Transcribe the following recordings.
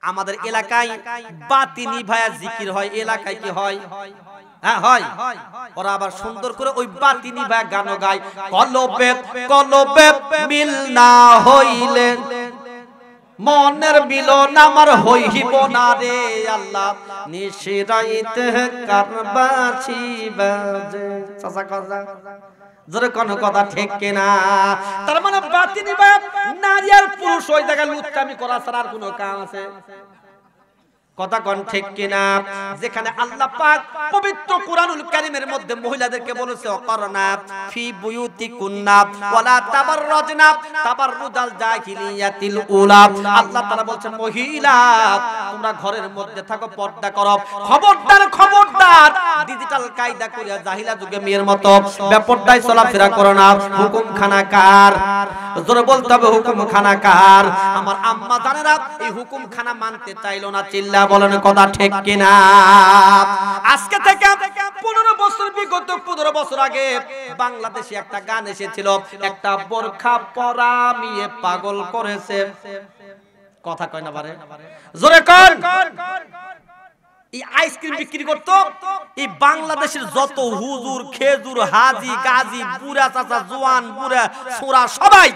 আমাদের এলাকায় বাতি নিভায়া জিকির হয়, এলাকায় কি হয়? হ্যাঁ হয়। ওরা আবার সুন্দর করে ওই বাতি নিভায়া গান গায়, কলবে কলবে মিল না হইলে মনের মিলন আমার হইব না রে আল্লাহ, নিশিরাইতে কারবাছি বাজে। চাচা কথা জোরে কোন কথা ঠিক কিনা? তার মানে বাতি নিভায়া নারী আর পুরুষ ওই জায়গায় লুচ্চামি করা ছাড়া আর কোনো কাম আছে? কথা কোন ঠিক কিনা? যেখানে আল্লাহ পাক পবিত্র কুরআনুল কারীমের মধ্যে মহিলাদেরকে বলেছে অকরনা ফি বুয়ুতিকুন্না ওয়ালা তাবাররাজনা তাবাররুজাল জাহিলিয়াতিল উলা। আল্লাহ তাআলা বলেন মহিলা তোমরা ঘরের মধ্যে থাকো, পর্দা করো। খবরদার খবরদার ডিজিটাল কায়দা করিয়া জাহিলা যুগে মেয়ের মতো বেপরদায় চলাফেরা করো না। হুকুম খানা কার? জোরে বলতে হবে হুকুম খানা কার? আমার আম্মা জানেরা এই হুকুম খানা মানতে চাইলো না, চিল্লা বলেন কথা ঠিক কিনা? আজকে থেকে 15 বছর বিগত 15 বছর আগে বাংলাদেশে একটা গান এসেছিল, একটা বোরখা পরা মেয়ে পাগল করেছে। কথা কয় না পারে? জোরে কর। এই আইসক্রিম বিক্রি করতো এই বাংলাদেশের যত হুজুর, খেজুর, হাজি, গাজী, বুড়া চাচা, জোয়ান, বুড়া, ছোড়া সবাই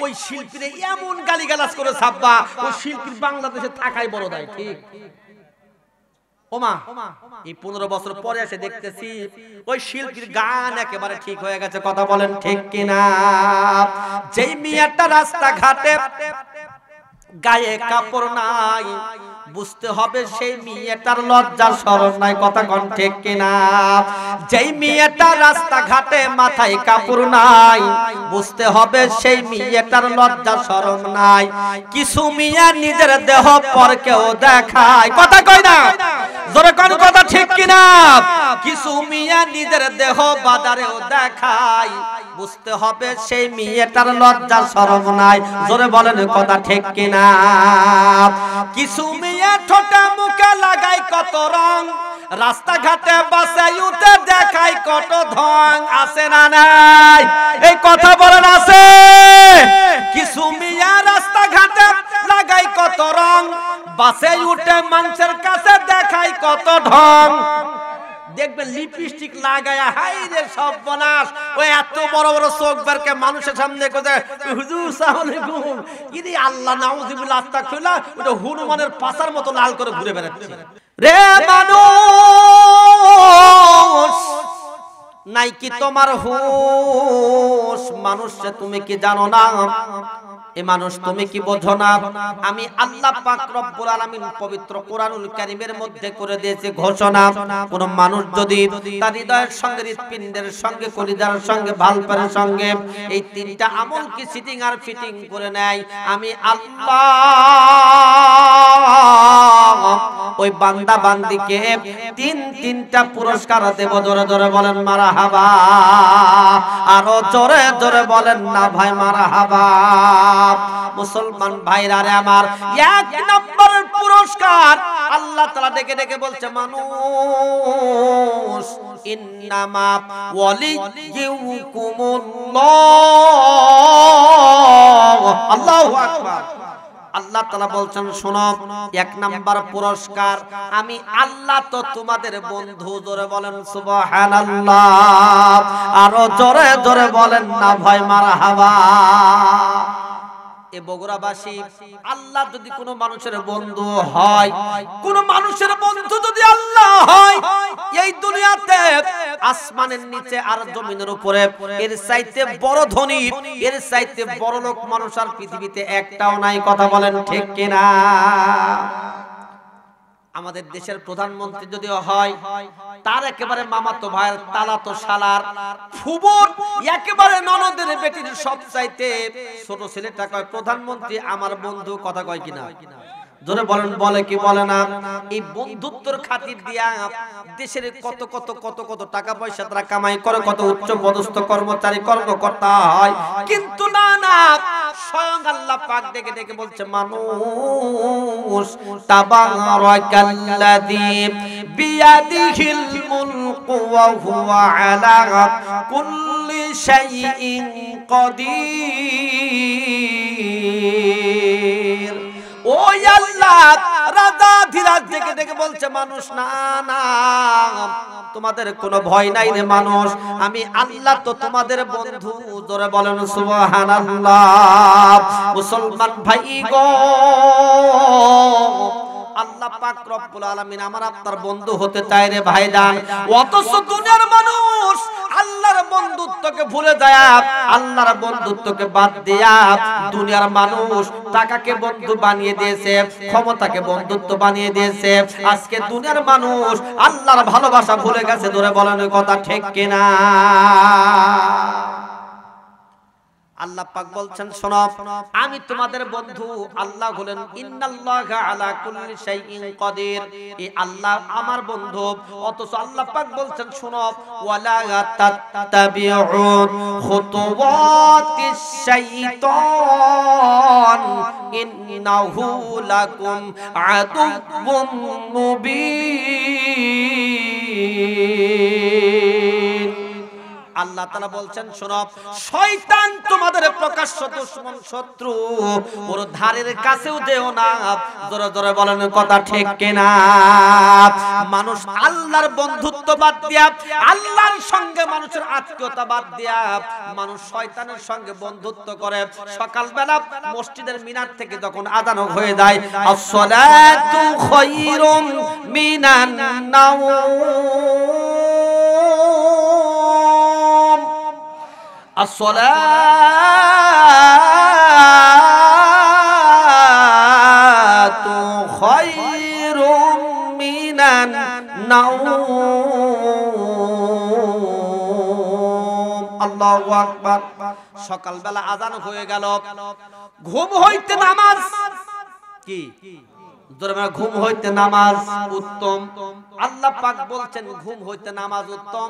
ওই শিল্পীরে এমন গালিগালাজ করে ছাপবা, ওই শিল্পীর বাংলাদেশে থাকাই বড় দায়। ঠিক ওমা, এই 15 বছর পরে এসে দেখতেছি ওই শিল্পীর গান একেবারে ঠিক হয়ে গেছে। কথা বলেন ঠিক কিনা? যেই মিয়াটা রাস্তাঘাটে গায়ে কাপড় নাই, বুঝতে হবে সেই মেয়েটার লজ্জা শরম নাই। কথা কোন ঠিক কিনা? যেই মেয়েটা রাস্তাঘাটে মাথায় কাপড় নাই, বুঝতে হবে সেই মেয়েটার লজ্জা শরম নাই। কিছু মিয়া নিজের দেহ পরকেও দেখায়। কথা কয় না? জোরে কোন কথা ঠিক কিনা? কিছু মিয়া নিজের দেহ বাজারেও দেখায়, বুঝতে হবে সেই মেয়েটার লজ্জা শরম নাই। জোরে বলেন কথা ঠিক কিনা? কিছু মেয়ে ঠোঁটে মুখে লাগায় কত রং, রাস্তাঘাটে বাসে উঠে দেখায় কত ঢং। আছে না নাই? এই কথা বলেন আছে? কিছু মেয়ে রাস্তাঘাটে লাগায় কত রং, বাসে উঠে মানুষের কাছে দেখায় কত ঢং। দেখবেন লিপস্টিক লাগায়া হাই রে সর্বনাশ, ওই এত বড় বড় চোখ বেরকে মানুষের সামনে কইতে হুজুর আসসালামু আলাইকুম, ইদি আল্লাহ নাউযুবিল্লাহ আস্তাগফিরুল্লাহ, ওটা হনুমানের পাছার মতো লাল করে ঘুরে বেড়াচ্ছে। রে মানুষ নাই কি তোমার হুঁশ? মানুষে তুমি কি জানো না? এ মানুষ তুমি কি বোঝো না? আমি আল্লাহ পাক রব্বুল আলামিন পবিত্র কোরআনুল কারীমের মধ্যে করে দিয়েছে ঘোষণা, কোন মানুষ যদি তার হৃদয়ের সঙ্গে, হৃৎপিণ্ডের সঙ্গে, কলিজার সঙ্গে, ভালপারের সঙ্গে এই তিনটা আমল কি সিটিং আর ফিটিং করে নেয়, আমি আল্লাহ ওই বান্দা বান্দিকে তিনটা পুরস্কার দেব। জোরে জোরে বলেন মারহাবা। আরো জোরে জোরে বলেন না ভাই মারহাবা। মুসলমান ভাইরা রে আমার, 1 নম্বরের পুরস্কার আল্লাহ তাআলা ডেকে ডেকে বলছে মানুষ ইন্নামা ওয়ালিয়ুকুমুল্লাহ। আল্লাহু আকবার। আল্লাহ তাআলা বলছেন শোনো, 1 নাম্বার পুরস্কার আমি আল্লাহ তো তোমাদের বন্ধু। জোরে বলেন সুবহানাল্লাহ। আরো জোরে জোরে বলেন না ভাই মারহাবা। এ বগুড়াবাসী, আল্লাহ যদি কোনো মানুষের বন্ধু হয়, কোন মানুষের বন্ধু যদি আল্লাহ হয়, এই দুনিয়াতে আসমানের নিচে আর জমিনের উপরে এর চাইতে বড় ধনী, এর চাইতে বড় লোক মানুষ আর পৃথিবীতে একটাও নাই। কথা বলেন ঠিক কিনা? আমাদের দেশের প্রধানমন্ত্রী যদি হয়, তার একেবারে মামাতো ভাইয়ের, তালাতো শালার, ফুবুর, একেবারে ননদের বেটির সবচাইতে ছোট ছেলেটা কয় প্রধানমন্ত্রী আমার বন্ধু। কথা কয় কিনা? জোরে বলেন, বলে কি বলে না? এই বন্ধুত্বর খাতির দিয়া দেশের কত কত কত কত টাকা পয়সা তারা কামাই করে, কত উচ্চ পদস্থ কর্মচারী কর্মকর্তা হয়। কিন্তু না না, স্বয়ং আল্লাহ পাক ডেকে ডেকে বলছে মানুষ তাবারাকাল্লাযী বিয়াদিহিল মুলকু ওয়া হুয়া আলা কুল্লি শাইইন কাদির। ও আল্লাহ, বলছে মানুষ, না না তোমাদের কোনো ভয় নাই রে মানুষ, আমি আল্লাহ তো তোমাদের বন্ধু। জোরে বলেন সুবহানাল্লাহ। মুসলমান ভাই গো, আল্লাহ পাক রব্বুল আলামিন আমার আপনার বন্ধু হতে চায় রে ভাইজান। অথচ দুনিয়ার মানুষ আল্লাহর বন্ধুত্বকে ভুলে যায়, আল্লাহর বন্ধুত্বকে বাদ দিয়া দুনিয়ার মানুষ টাকাকে বন্ধু বানিয়ে দিয়েছে, ক্ষমতাকে বন্ধুত্ব বানিয়ে দিয়েছে। আজকে দুনিয়ার মানুষ আল্লাহর ভালোবাসা ভুলে গেছে। ধরে বলেন কথা ঠিক কিনা? আল্লাহ পাক বলছেন শোনো, আমি তোমাদের বন্ধু। আল্লাহ বলেন ইন্নাল্লাহা আলা কুল্লি শাইইন কাদির, এই আল্লাহ আমার বন্ধু। অথচ আল্লাহ পাক বলছেন শোনো, ওয়ালা তাত্তাবিউ খুতুওয়াতিশ শাইতান ইন্নাহু লাকুম আদুউম মুবিন। আল্লাহ তাআলা বলছেন শোনো, শয়তান তোমাদের প্রকাশ্য দুশমন, শত্রু, ওর ধারের কাছেও যেও না। জোরে জোরে বলেন কথা ঠিক কিনা? মানুষ আল্লাহর বন্ধুত্ব বাদ দিয়া, আল্লাহর সঙ্গে মানুষের আত্মীয়তা বাদ দিয়া মানুষ শয়তানের সঙ্গে বন্ধুত্ব করে। সকালবেলা মসজিদের মিনার থেকে যখন আযান হয়ে যায়, আসসালাতু খায়রুম মিনান নাওম, আসসালাতু খায়রুম মিনান নাওম। আল্লাহু আকবার। সকালবেলা আযান হয়ে গেল, ঘুম হইতে নামাজ কি? ঘুম হইতে নামাজ উত্তম। আল্লাহ পাক বলছেন ঘুম হইতে নামাজ উত্তম।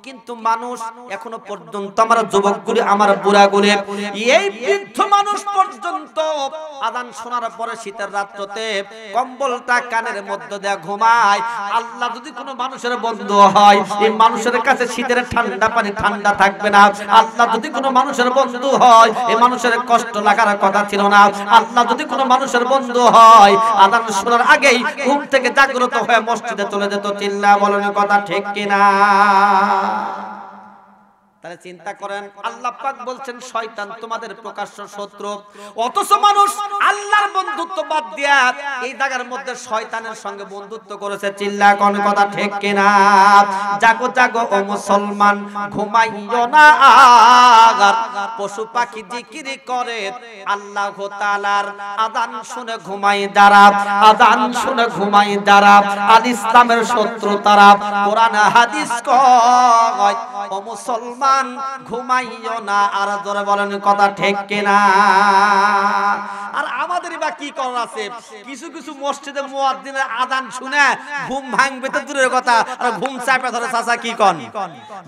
কিন্তু মানুষ এখনো পর্যন্ত, আমার যুবকগুলি, আমার বুড়াগুলি, এই বৃদ্ধ মানুষ পর্যন্ত আযান শোনার পরে শীতের রাত্রিতে কম্বলটা কানের মধ্যে দিয়ে ঘুমায়। আল্লাহ যদি কোনো মানুষের বন্ধু হয়, এই মানুষের কাছে শীতের ঠান্ডা পানি ঠান্ডা থাকবে না। আল্লাহ যদি কোনো মানুষের বন্ধু হয়, এই মানুষের কষ্ট লাগার কথা ছিল না। আল্লাহ যদি কোনো মানুষের বন্ধু হয়, আযান শোনার আগেই ঘুম থেকে জাগ্রত হয়ে মসজিদে চলে যেত। চিল্লা বলেন কথা ঠিক কিনা? তাহলে চিন্তা করেন, আল্লাহ পাক বলছেন শয়তান তোমাদের প্রকাশ্য শত্রু। অথচ মানুষ আল্লাহর বন্ধুত্ব বাদ দিয়া এই জায়গার মধ্যে শয়তানের সঙ্গে বন্ধুত্ব করেছে। চিল্লা কোন কথা ঠিক কিনা? জাগো জাগো ও মুসলমান, ঘুমাইও না আগার। পশু পাখি জিকির করে আল্লাহ তাআলার আযান শুনে ঘুমাই দাঁড়া, আযান শুনে ঘুমাই দাঁড়া। আল ইসলামের শত্রু তারা, কোরআন হাদিস কয় ও মুসলমান ঘুমাইও না। আর জোরে বলেন কথা ঠিক কিনা? আর আমাদের বা কি করার আছে? কিছু কিছু মসজিদে মুয়াজ্জিনের আযান শুনে ঘুম ভাঙবে তো দূরের কথা, আর ঘুম চাপে ধরে। চাচা কি কোন?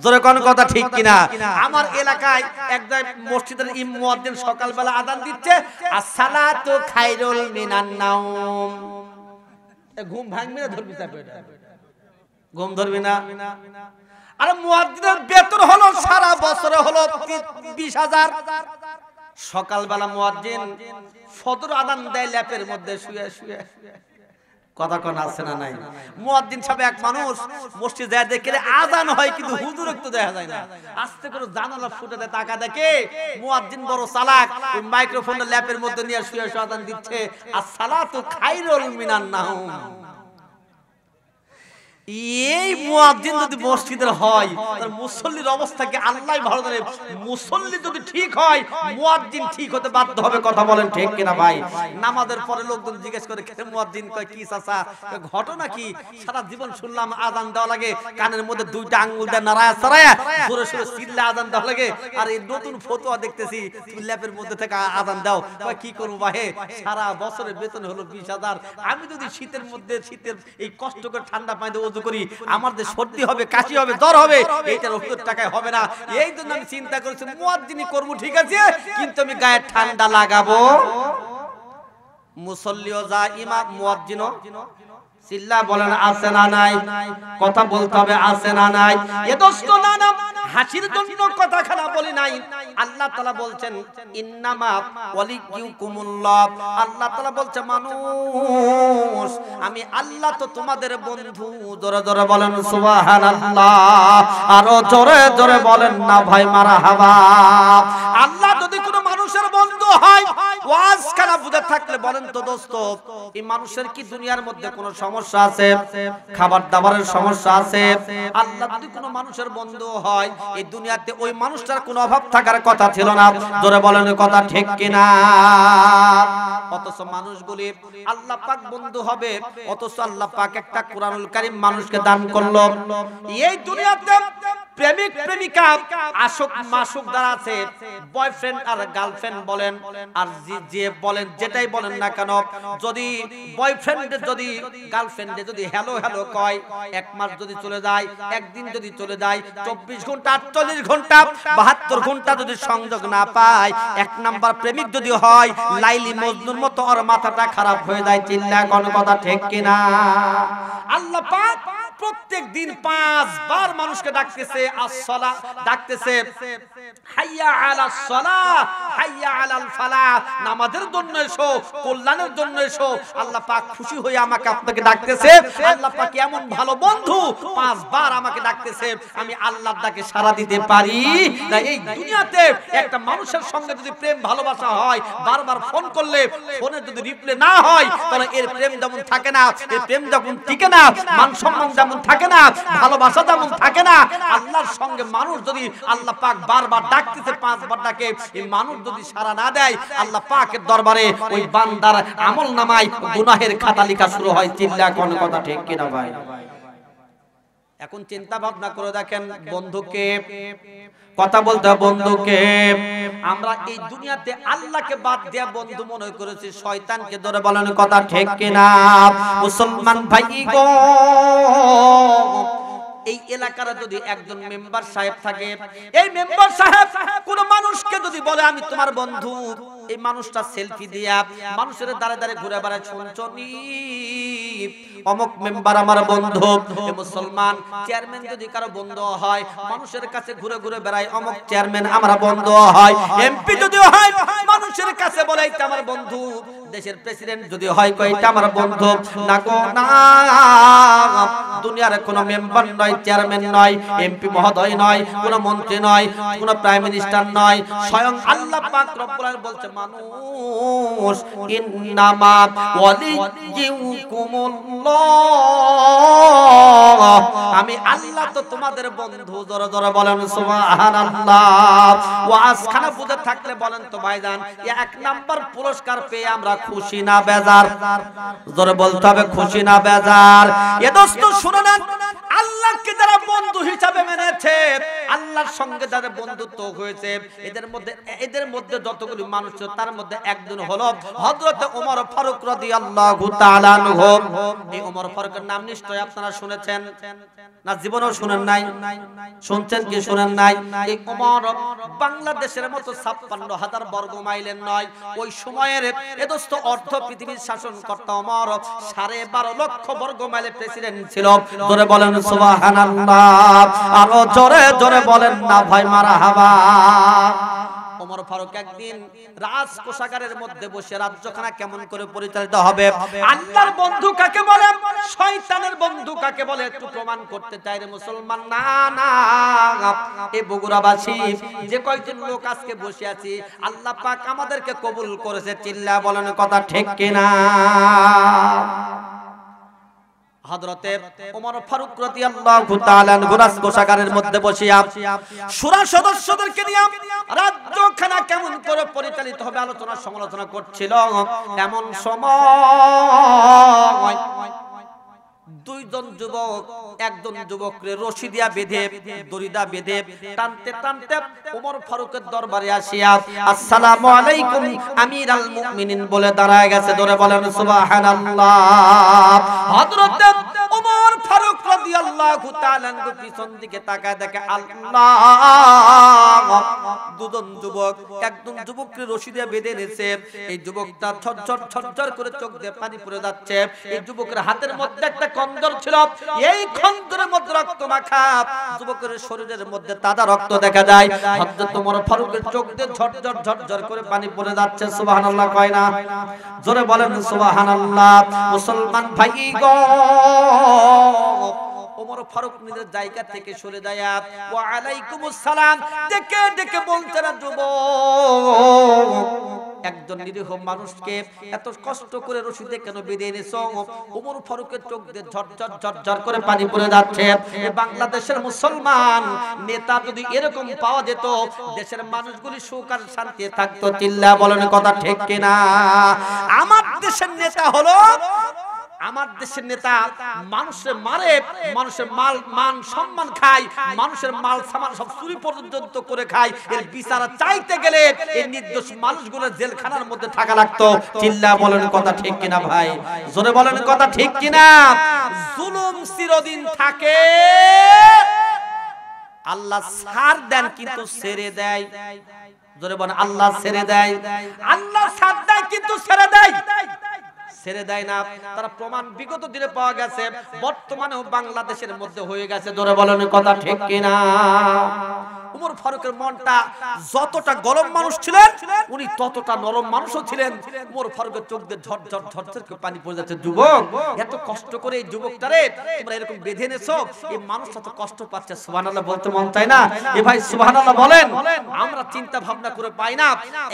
জোরে কোন কথা ঠিক কিনা? আমার এলাকায় একজন মসজিদের মুয়াজ্জিন সকালবেলা আযান দিচ্ছে, আসসালাতু খায়রুল মিনান নাওম। ঘুম ভাঙবে না ধরবি চাপে? ঘুম ধরবি না? আর মুয়াজ্জিনের বেতন হলো সারা বছরে হলো 20,000। সকালবেলা মুয়াজ্জিন ফজর আযান দেয় ল্যাপের মধ্যে শুয়ে শুয়ে। কথা কোন আছে না নাই? মুয়াজ্জিন সাহেব এক মানুষ মসজিদে যায়, দেখে আযান হয় কিন্তু হুজুর একটু দেখা যায় না। আস্তে করে জানালা ফুটে দেয়, টাকা দেখে মুয়াজ্জিন বড় চালাক, ওই মাইক্রোফোনটা ল্যাপের মধ্যে নিয়ে শুয়ে শুয়ে আযান দিচ্ছে, আসসালাতু খায়রুল মিনান নাওম। এই মুয়াজ্জিন যদি মসজিদের হয়, তার মুসল্লির অবস্থাকে আল্লাহই ভালো জানে। মুসল্লি যদি ঠিক হয়, মুয়াজ্জিন ঠিক হতে বাধ্য হবে। কথা বলেন ঠিক কিনা ভাই? নামাজের পরে লোকজন জিজ্ঞেস করে, কে মুয়াজ্জিন? কয় কি চাচা? ঘটনা কি? সারা জীবন শুনলাম আযান দেওয়া লাগে, কানের মধ্যে দুইটা আঙ্গুল দিয়ে নাড়ায়া ছাড়ায়া জোরে সোরে চিল্লা আযান দেওয়া লাগে। আর এই নতুন ফতোয়া দেখতেছি তুমি ল্যাপের মধ্যে থেকে আযান দাও। কয় কি করব ভাই, সারা বছরের বেতন হলো 20,000। আমি যদি শীতের মধ্যে শীতের এই কষ্ট করে ঠান্ডা পানিতে করি, আমার যে সর্দি হবে, কাশি হবে, জ্বর হবে, এইটার ওষুধ টাকায় হবে না। এই জন্য আমি চিন্তা করেছি মুয়াজ্জিনি করব ঠিক আছে, কিন্তু আমি গায়ে ঠান্ডা লাগাবো। মুসল্লিও যা, ইমাম মুয়াজ্জিনও। চিল্লা বলেন আছে না নাই? কথা বলতে হবে আছে না নাই? এ দোস্ত না না হাসির জন্য কথাখানা বলি নাই। আল্লাহ তাআলা বলছেন ইন্নামা ওয়ালিয়ুকুমুল্লাহ। আল্লাহ তাআলা বলছে মানুষ আমি আমি আল্লাহ তো তোমাদের বন্ধু। জোরে জোরে বলেন সুবহানাল্লাহ, আরো জোরে জোরে বলেন না ভাই মারহাবা। আল্লাহ যদি কোনো মানুষের বন্ধু হয়, ওয়াজ খানা বুঝে থাকলে বলেন তো দোস্ত, এই মানুষের কি দুনিয়ার মধ্যে কোনো সমস্যা আছে? খাবার দাবারের সমস্যা আছে? আল্লাহ যদি কোনো মানুষের বন্ধু হয়, এই দুনিয়াতে ওই মানুষটার কোনো অভাব থাকার কথা ছিল না। জোরে বলেন কথা ঠিক কিনা? অথচ মানুষগুলি আল্লাহ পাক বন্ধু হবে, অথচ আল্লাহ পাক একটা কোরআনুল কারীম মানুষকে দান করলো। এই দুনিয়াতে প্রেমিক প্রেমিকা আশক মাসুক যারা আছে, বয়ফ্রেন্ড আর গার্লফ্রেন্ড বলেন আর যে বলেন যেটাই বলেন না কেন, যদি বয়ফ্রেন্ডে যদি গার্লফ্রেন্ডে যদি হ্যালো হ্যালো কয়, এক মাস যদি চলে যায়, একদিন যদি চলে যায়, 24 ঘন্টা 48 ঘন্টা 72 ঘন্টা যদি সংযোগ না পায়, এক নাম্বার প্রেমিক যদি হয়, লাইলি মজনুর মতো ওর মাথাটা খারাপ হয়ে যায়। চিল্লা কোন কথা ঠিক কিনা? আল্লাহ পাক প্রত্যেক দিন 5 বার মানুষকে ডাকতেছে, আসসালা ডাকতেছে, হাইয়া আলাস সালাহ, হাইয়া আলাল ফালাহ, নামাজের জন্য এসো, কল্যাণের জন্য এসো। আল্লাহ পাক খুশি হয়ে আমাকে আপনাকে ডাকতেছে। আল্লাহ পাক এমন ভালো বন্ধু, 5 বার আমাকে ডাকতেছে, আমি আল্লাহর ডাকে সাড়া দিতে পারি না। এই দুনিয়াতে একটা মানুষের সঙ্গে যদি প্রেম ভালোবাসা হয়, বারবার ফোন করলে ফোনে যদি রিপ্লে না হয়, তাহলে এর প্রেম যেমন থাকে না, এর প্রেম যেমন টিকে না, মান সম্মান যেমন থাকে না, ভালোবাসা যেমন থাকে না, আল্লাহর সঙ্গে মানুষ যদি আল্লাহ পাক বারবার ডাকতেছে, 5 বার ডাকে, এই মানুষ যদি সাড়া না দেয়, আল্লাহ পাকের দরবারে ওই বান্দার আমল নামায় গুনাহের খাতা লেখা শুরু হয়। চিল্লা কোন কথা ঠিক কিনা ভাই? এখন চিন্তা ভাবনা করে দেখেন, বন্ধুকে কথা বলতে, বন্ধুকে আমরা এই দুনিয়াতে আল্লাহকে বাদ দিয়া বন্ধু মনে করেছি শয়তানকে। ধরে বলেন কথা ঠিক কিনা? মুসলমান ভাই গো, এই এলাকার যদি একজন মেম্বার সাহেব থাকে, এই মেম্বার সাহেব কোন মানুষকে যদি বলে আমি তোমার বন্ধু, এই মানুষটা সেলফি দিয়া মানুষের দাঁড়ে দাঁড়ে ঘুরে বেড়ায়, শুনছনি অমুক মেম্বার আমার বন্ধু। মুসলমান চেয়ারম্যান যদি কারো বন্ধু হয়, মানুষের কাছে ঘুরে ঘুরে বেড়ায়, অমুক চেয়ারম্যান আমার বন্ধু হয়। এমপি যদি হয়, মানুষের কাছে বলে এটা আমার বন্ধু। দেশের প্রেসিডেন্ট যদি হয়, কয়টা আমার বন্ধু। না গো না, দুনিয়ার কোন মেম্বার নয়, চেয়ারম্যান নয়, এমপি মহোদয় নয়, কোন মন্ত্রী নয়, কোন প্রাইম মিনিস্টার নয়, স্বয়ং আল্লাহ পাক রব্বুল আলামিন বলছে, মানুষ ইন্নামা ওয়ালিয়ুকুমুল্লাহ, আমি আল্লাহ তো তোমাদের বন্ধু। জোরে জোরে বলেন সুবহানাল্লাহ। ওয়াজ খানা বুঝে থাকলে বলেন তো ভাইজান, এক নাম্বার পুরস্কার পেয়ে আমরা খুশি না বেজার? জোরে বলতে হবে, খুশি না বেজার? এ দোস্ত শুনে নেন, আল্লাহকে যারা বন্ধু হিসাবে মেনেছে, আল্লাহর সঙ্গে যারা বন্ধুত্ব হয়েছে, এদের মধ্যে যতগুলো মানুষ ছিল, তার মধ্যে একজন হলো হযরত ওমর ফারুক রাদিয়াল্লাহু তাআলা আনহু। এই ওমর ফারুকের নাম নিশ্চয়ই আপনারা শুনেছেন না? জীবনেও শুনেন নাই? শুনছেন কি শুনেন নাই? এই ওমর বাংলাদেশের মতো ৫৬,০০০ বর্গ মাইলের নয়, ওই সময়ের এ দোস্ত অর্ধ পৃথিবীর শাসনকর্তা ওমর ১২.৫ লক্ষ বর্গ মাইলের প্রেসিডেন্ট ছিল। জোরে বলেন সুবহানাল্লাহ, আরো জোরে জোরে বলেন না ভাই মারহাবা। ওমর ফারুক একদিন রাজকোষাগারের মধ্যে বসে রাজ্যখানা কেমন করে পরিচালিত হবে, আল্লাহর বন্ধু কাকে বলে, শয়তানের বন্ধু কাকে বলে, একটু প্রমাণ করতে চাই রে মুসলমান। না না, এই বগুড়াবাসী যে কয়েকজন লোক আজকে বসে আছি, আল্লাহ পাক আমাদেরকে কবুল করেছে। চিল্লা বলেন কথা ঠিক কিনা? হযরতে ওমর ফারুক রাদিয়াল্লাহু তাআলা আনহু রাজকোষাগারের মধ্যে বসিয়া শূরা সদস্যদেরকে নিয়ে রাজ্যখানা কেমন করে পরিচালিত হবে আলোচনা সমালোচনা করছিল। এমন সময় দুইজন যুবক, একজন যুবককে রশি দিয়া বেঁধে, দড়িদা বেঁধে টানতে টানতে ওমর ফারুকের দরবারে আসিয়া আসসালামু আলাইকুম আমিরাল মুমিনিন বলে দাঁড়ায় গেছে। ধরে বলেন সুবহানাল্লাহ। হযরত ওমর ফারুক রাদিয়াল্লাহু রাদিয়াল্লাহু তাআলা পিছন দিকে তাকায় দেখে আল্লাহ দুজন যুবক, একজন যুবককে রশি দিয়ে বেঁধে এনেছে। এই যুবকটা ঝরঝর করে চোখ দিয়ে পানি পড়ে যাচ্ছে। এই যুবকের হাতের মধ্যে একটা খঞ্জর ছিল, এই খঞ্জরের মধ্যে রক্ত মাখা। যুবকের শরীরের মধ্যে তাজা রক্ত দেখা যায়। হযরত ওমর ফারুকের চোখ দিয়ে ঝরঝর করে পানি পড়ে যাচ্ছে। সুবহানাল্লাহ কয় না? জোরে বলেন সুবহানাল্লাহ। মুসলমান ভাই গো, ওমর ফারুক নিজের জায়গা থেকে সরে যায়, ওয়া আলাইকুমুস সালাম ডেকে ডেকে বলতে না, যুবক একজন নিরীহ মানুষকে এত কষ্ট করে রশিদে কেন বেঁধে এনেছো? ওমর ফারুকের চোখ দিয়ে ঝরঝর করে পানি পড়ে যাচ্ছে। বাংলাদেশের মুসলমান নেতা যদি এরকম পাওয়া যেত, দেশের মানুষগুলি সুখ আর শান্তিতে থাকতো। চিল্লা বলেন কথা ঠিক কিনা? আমার দেশের নেতা হলো, আমার দেশের নেতা মানুষের মারে, মানুষের মাল মান সম্মান খায়, মানুষের মাল সামান সব চুরি পর্যন্ত করে খায়। এর বিচার চাইতে গেলে এই নির্দোষ মানুষগুলো জেলখানার মধ্যে থাকা লাগতো। চিল্লা বলেন কথা ঠিক কিনা ভাই? জোরে বলেন কথা ঠিক কিনা? জুলুম চিরদিন থাকে, আল্লাহ ছাড় দেন কিন্তু ছেড়ে দেয়। জোরে বলেন আল্লাহ ছেড়ে দেয়, আল্লাহ ছাড় দেয় কিন্তু ছেড়ে দেয়, ছেড়ে দেয় না। তার প্রমাণ বিগত দিনে পাওয়া গেছে, বর্তমানেও বাংলাদেশের মধ্যে হয়ে গেছে। জোরে বলেন কথা ঠিক কিনা? ওমর ফারুকের মনটা যতটা গরম মানুষ ছিলেন, উনি ততটা নরম মানুষও ছিলেন। ওমর ফারুকের চোখ দিয়ে ঝরঝর করে পানি পড়ে যাচ্ছে। যুবক, এত কষ্ট করে এই যুবকটারে তোমরা এরকম বেঁধে এনেছো, এই মানুষটা তো কষ্ট পাচ্ছে। সুবহানাল্লাহ বলতে মন চায় না? এ ভাই সুবহানাল্লাহ বলেন। আমরা চিন্তা ভাবনা করে পাই না,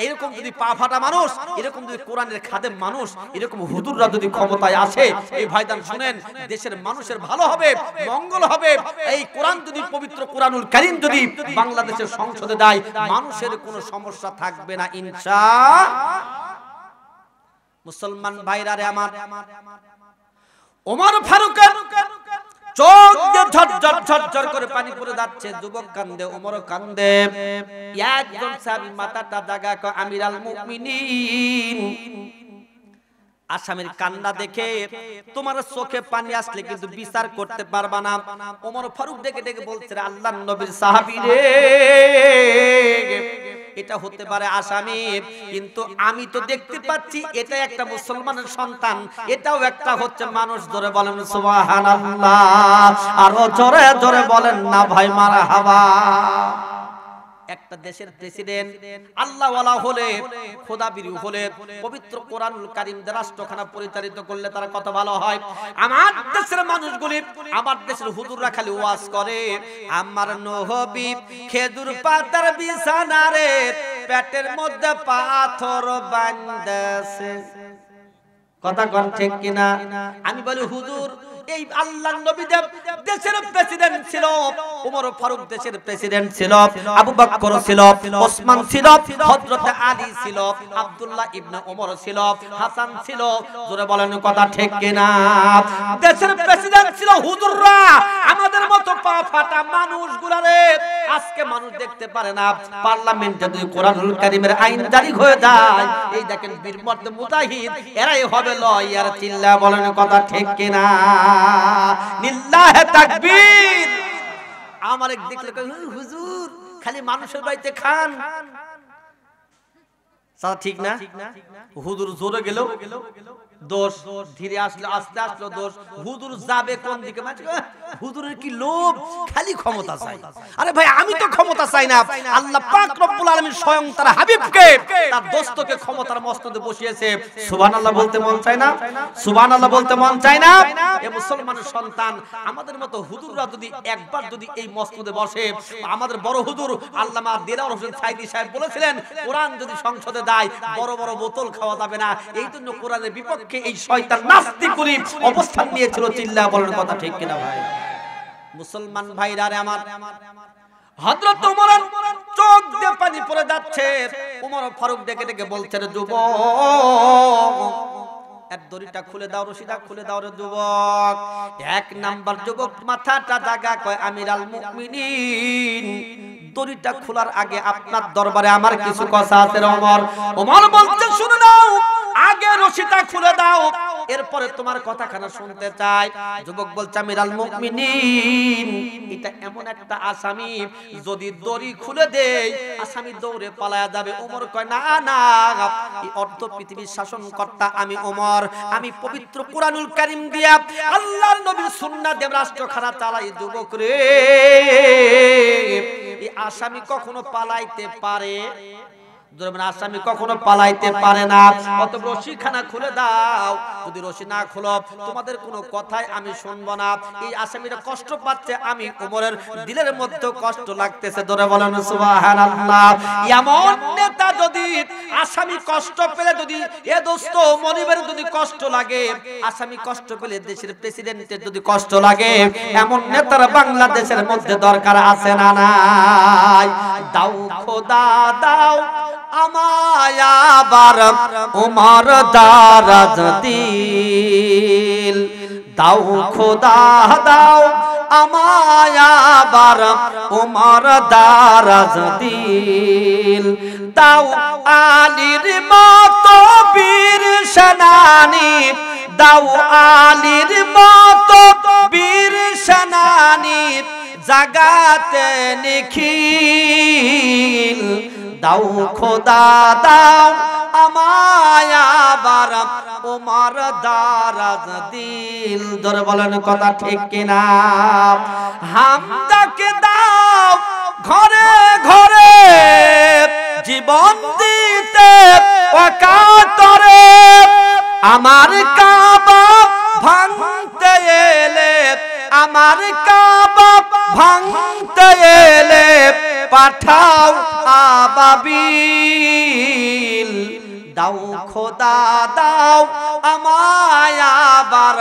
এরকম যদি পা ফাটা মানুষ, এরকম যদি কোরআনের খাদেম মানুষ, এরকম হুজুররা যদি ক্ষমতায় আসে, এই ভাইদান শুনেন, দেশের মানুষের ভালো হবে, মঙ্গল হবে। এই কোরআন যদি, পবিত্র কোরআনুল কারীম যদি বাংলাদেশের সংসদে দেয়, মানুষের কোনো সমস্যা থাকবে না ইনশাআল্লাহ। মুসলমান ভাইরা রে আমার, ওমর ফারুকের চোখ দিয়ে ঝরঝর করে পানি পড়ে যাচ্ছে। যুবক কান্দে, ওমরও কান্দে। একজন সাহাবী মাথাটা জাগা কয়, আমিরাল মুমিনিন, আসামির কান্না দেখে তোমার চোখে পানি আসলে কিন্তু বিচার করতে পারবা না। ওমর ফারুক ডেকে ডেকে বলছে, আল্লাহর নবীর সাহাবী রে, এটা হতে পারে আসামি, কিন্তু আমি তো দেখতে পাচ্ছি এটা একটা মুসলমানের সন্তান, এটাও একটা হচ্ছে মানুষ। জোরে বলেন সুবহানাল্লাহ, আর জোরে জোরে বলেন না ভাই মারহাবা। একটা দেশের প্রেসিডেন্ট আল্লাহওয়ালা হলে, খোদাবিরু হলে, পবিত্র কোরআনুল কারীম দিয়ে রাষ্ট্রখানা পরিচালিত করলে তার কত ভালো হয়। আমার দেশের মানুষগুলি, আমার দেশের হুজুররা খালি ওয়াজ করে, আমার নবী খেজুর পাতার বিছানা রে, পেটের মধ্যে পাথর বাঁধেছে। কথা কোন ঠিক কিনা? আমি বলি হুজুর, এই আল্লাহর নবী দেশের প্রেসিডেন্ট ছিল, ওমর ফারুক দেশের প্রেসিডেন্ট ছিল, আবু বকর ছিল, ওসমান ছিল, হযরত আলী ছিল, আব্দুল্লাহ ইবনে ওমর ছিল, হাসান ছিল। জোরে বলেন কথা ঠিক কিনা? দেশের প্রেসিডেন্ট ছিল হুজুররা। আমাদের মতো পা ফাটা মানুষগুলারে আজকে মানুষ দেখতে পারে না। পার্লামেন্টে যদি কোরআনুল কারীমের আইন জারি হয়ে যায়, এই দেখেন বীর মর্দ মুজাহিদ, এরাই হবে লয়ার। চিল্লা বলেন কথা ঠিক কিনা? লিল্লাহি তাকবীর। আমার এক দেখলে হুজুর খালি মানুষের বাড়িতে খান, ঠিক না? হুজুর জোরে গেল দোষ, ধীরে আসলে আস্তে আসলো দোষ। হুজুর যাবে কোন দিকে? হুজুরের কি লোভ, খালি ক্ষমতা চাই। আরে ভাই, আমি তো ক্ষমতা চাই না, আল্লাহ পাক রব্বুল আলামিন স্বয়ং তার হাবিবকে, তার দোস্তকে ক্ষমতার মসনদে বসিয়েছে। সুবহানাল্লাহ বলতে মন চায় না? সুবহানাল্লাহ বলতে মন চায় না? এ মুসলমানের সন্তান, আমাদের মতো হুজুররা যদি একবার যদি এই মসনদে বসে, আমাদের বড় হুজুর আল্লামা দেলাওয়ার হোসেন সাইদি সাহেব বলেছিলেন, কোরআন যদি সংসদে দেয়, বড় বড় বোতল খাওয়া যাবে না। এই জন্য কোরআনের বিপক্ষে এই শয়তান নাস্তিকুলি অবস্থান নিয়েছিল। চিল্লা বলার কথা ঠিক কিনা ভাই? মুসলমান ভাইরা রে আমার, হযরত ওমরের চোখ দিয়ে পানি পড়ে যাচ্ছে। ওমর ফারুক ডেকে ডেকে বলছে, রে যুবক, এক দড়িটা খুলে দাও, রশিটা খুলে দাও রে যুবক। এক নাম্বার যুবক মাথাটা জাগা কয়, আমিরাল মুমিনিন, দড়িটা খোলার আগে আপনার দরবারে আমার কিছু কথা আছে। ওমর বলতে শুনে নাও, আগে রশিটা খুলে দাও। এরপরে তোমার কথাখানা শুনতে চাই। যুবক বলছে আমিরুল মুমিনিন, এটা এমন একটা আসামি যদি দড়ি খুলে দেই আসামি দৌড়ে পালায়া যাবে। ওমর কয় না না, এই অর্ধ পৃথিবীর শাসনকর্তা আমি ওমর, আমি পবিত্র কুরআনুল কারীম দিয়া আল্লাহর নবীর সুন্নাহ দিয়ে রাষ্ট্র খানা চালাই। যুবক রে, এই আসামি কখনো পালাইতে পারে? আসামি কখনো পালাইতে পারে না। অত রশিখানা খুলে দাও, যদি রশি না খুলো তোমাদের কোনো কথাই আমি শুনবো না। এই আসামিরা কষ্ট পাচ্ছে, আমি ওমরের দিলের মধ্যে কষ্ট লাগতেছে। ধরে বলেন সুবহানাল্লাহ। এমন নেতা যদি আসামি কষ্ট পেলে, যদি এ দোস্ত মনিবের যদি কষ্ট লাগে, আসামি কষ্ট পেলে দেশের প্রেসিডেন্টের যদি কষ্ট লাগে, এমন নেতার বাংলাদেশের মধ্যে দরকার আছে না নাই? দাও খোদা দাও আমায় আবার ওমর দারাজ দিল, দাও খোদা দাও আমায় আবার ওমর দারাজ দিল, দাও আলীর মতো বীর সেনানী, দাও আলীর মতো বীর সেনানী, জাগাতে নিখিল, দাও খোদা দাও আমায় আবার ওমর দারাজ দিল। ধরে বলেন কথা ঠিক কিনা? হামদাকে দাও ঘরে ঘরে জীবন দিতে ওকাতরে, আমার কাবা ভাঙতে এলে, আমার কাবা ভাঙতে এলে পাঠাও আবাবিল, দাও খোদা দাও আমায় আবার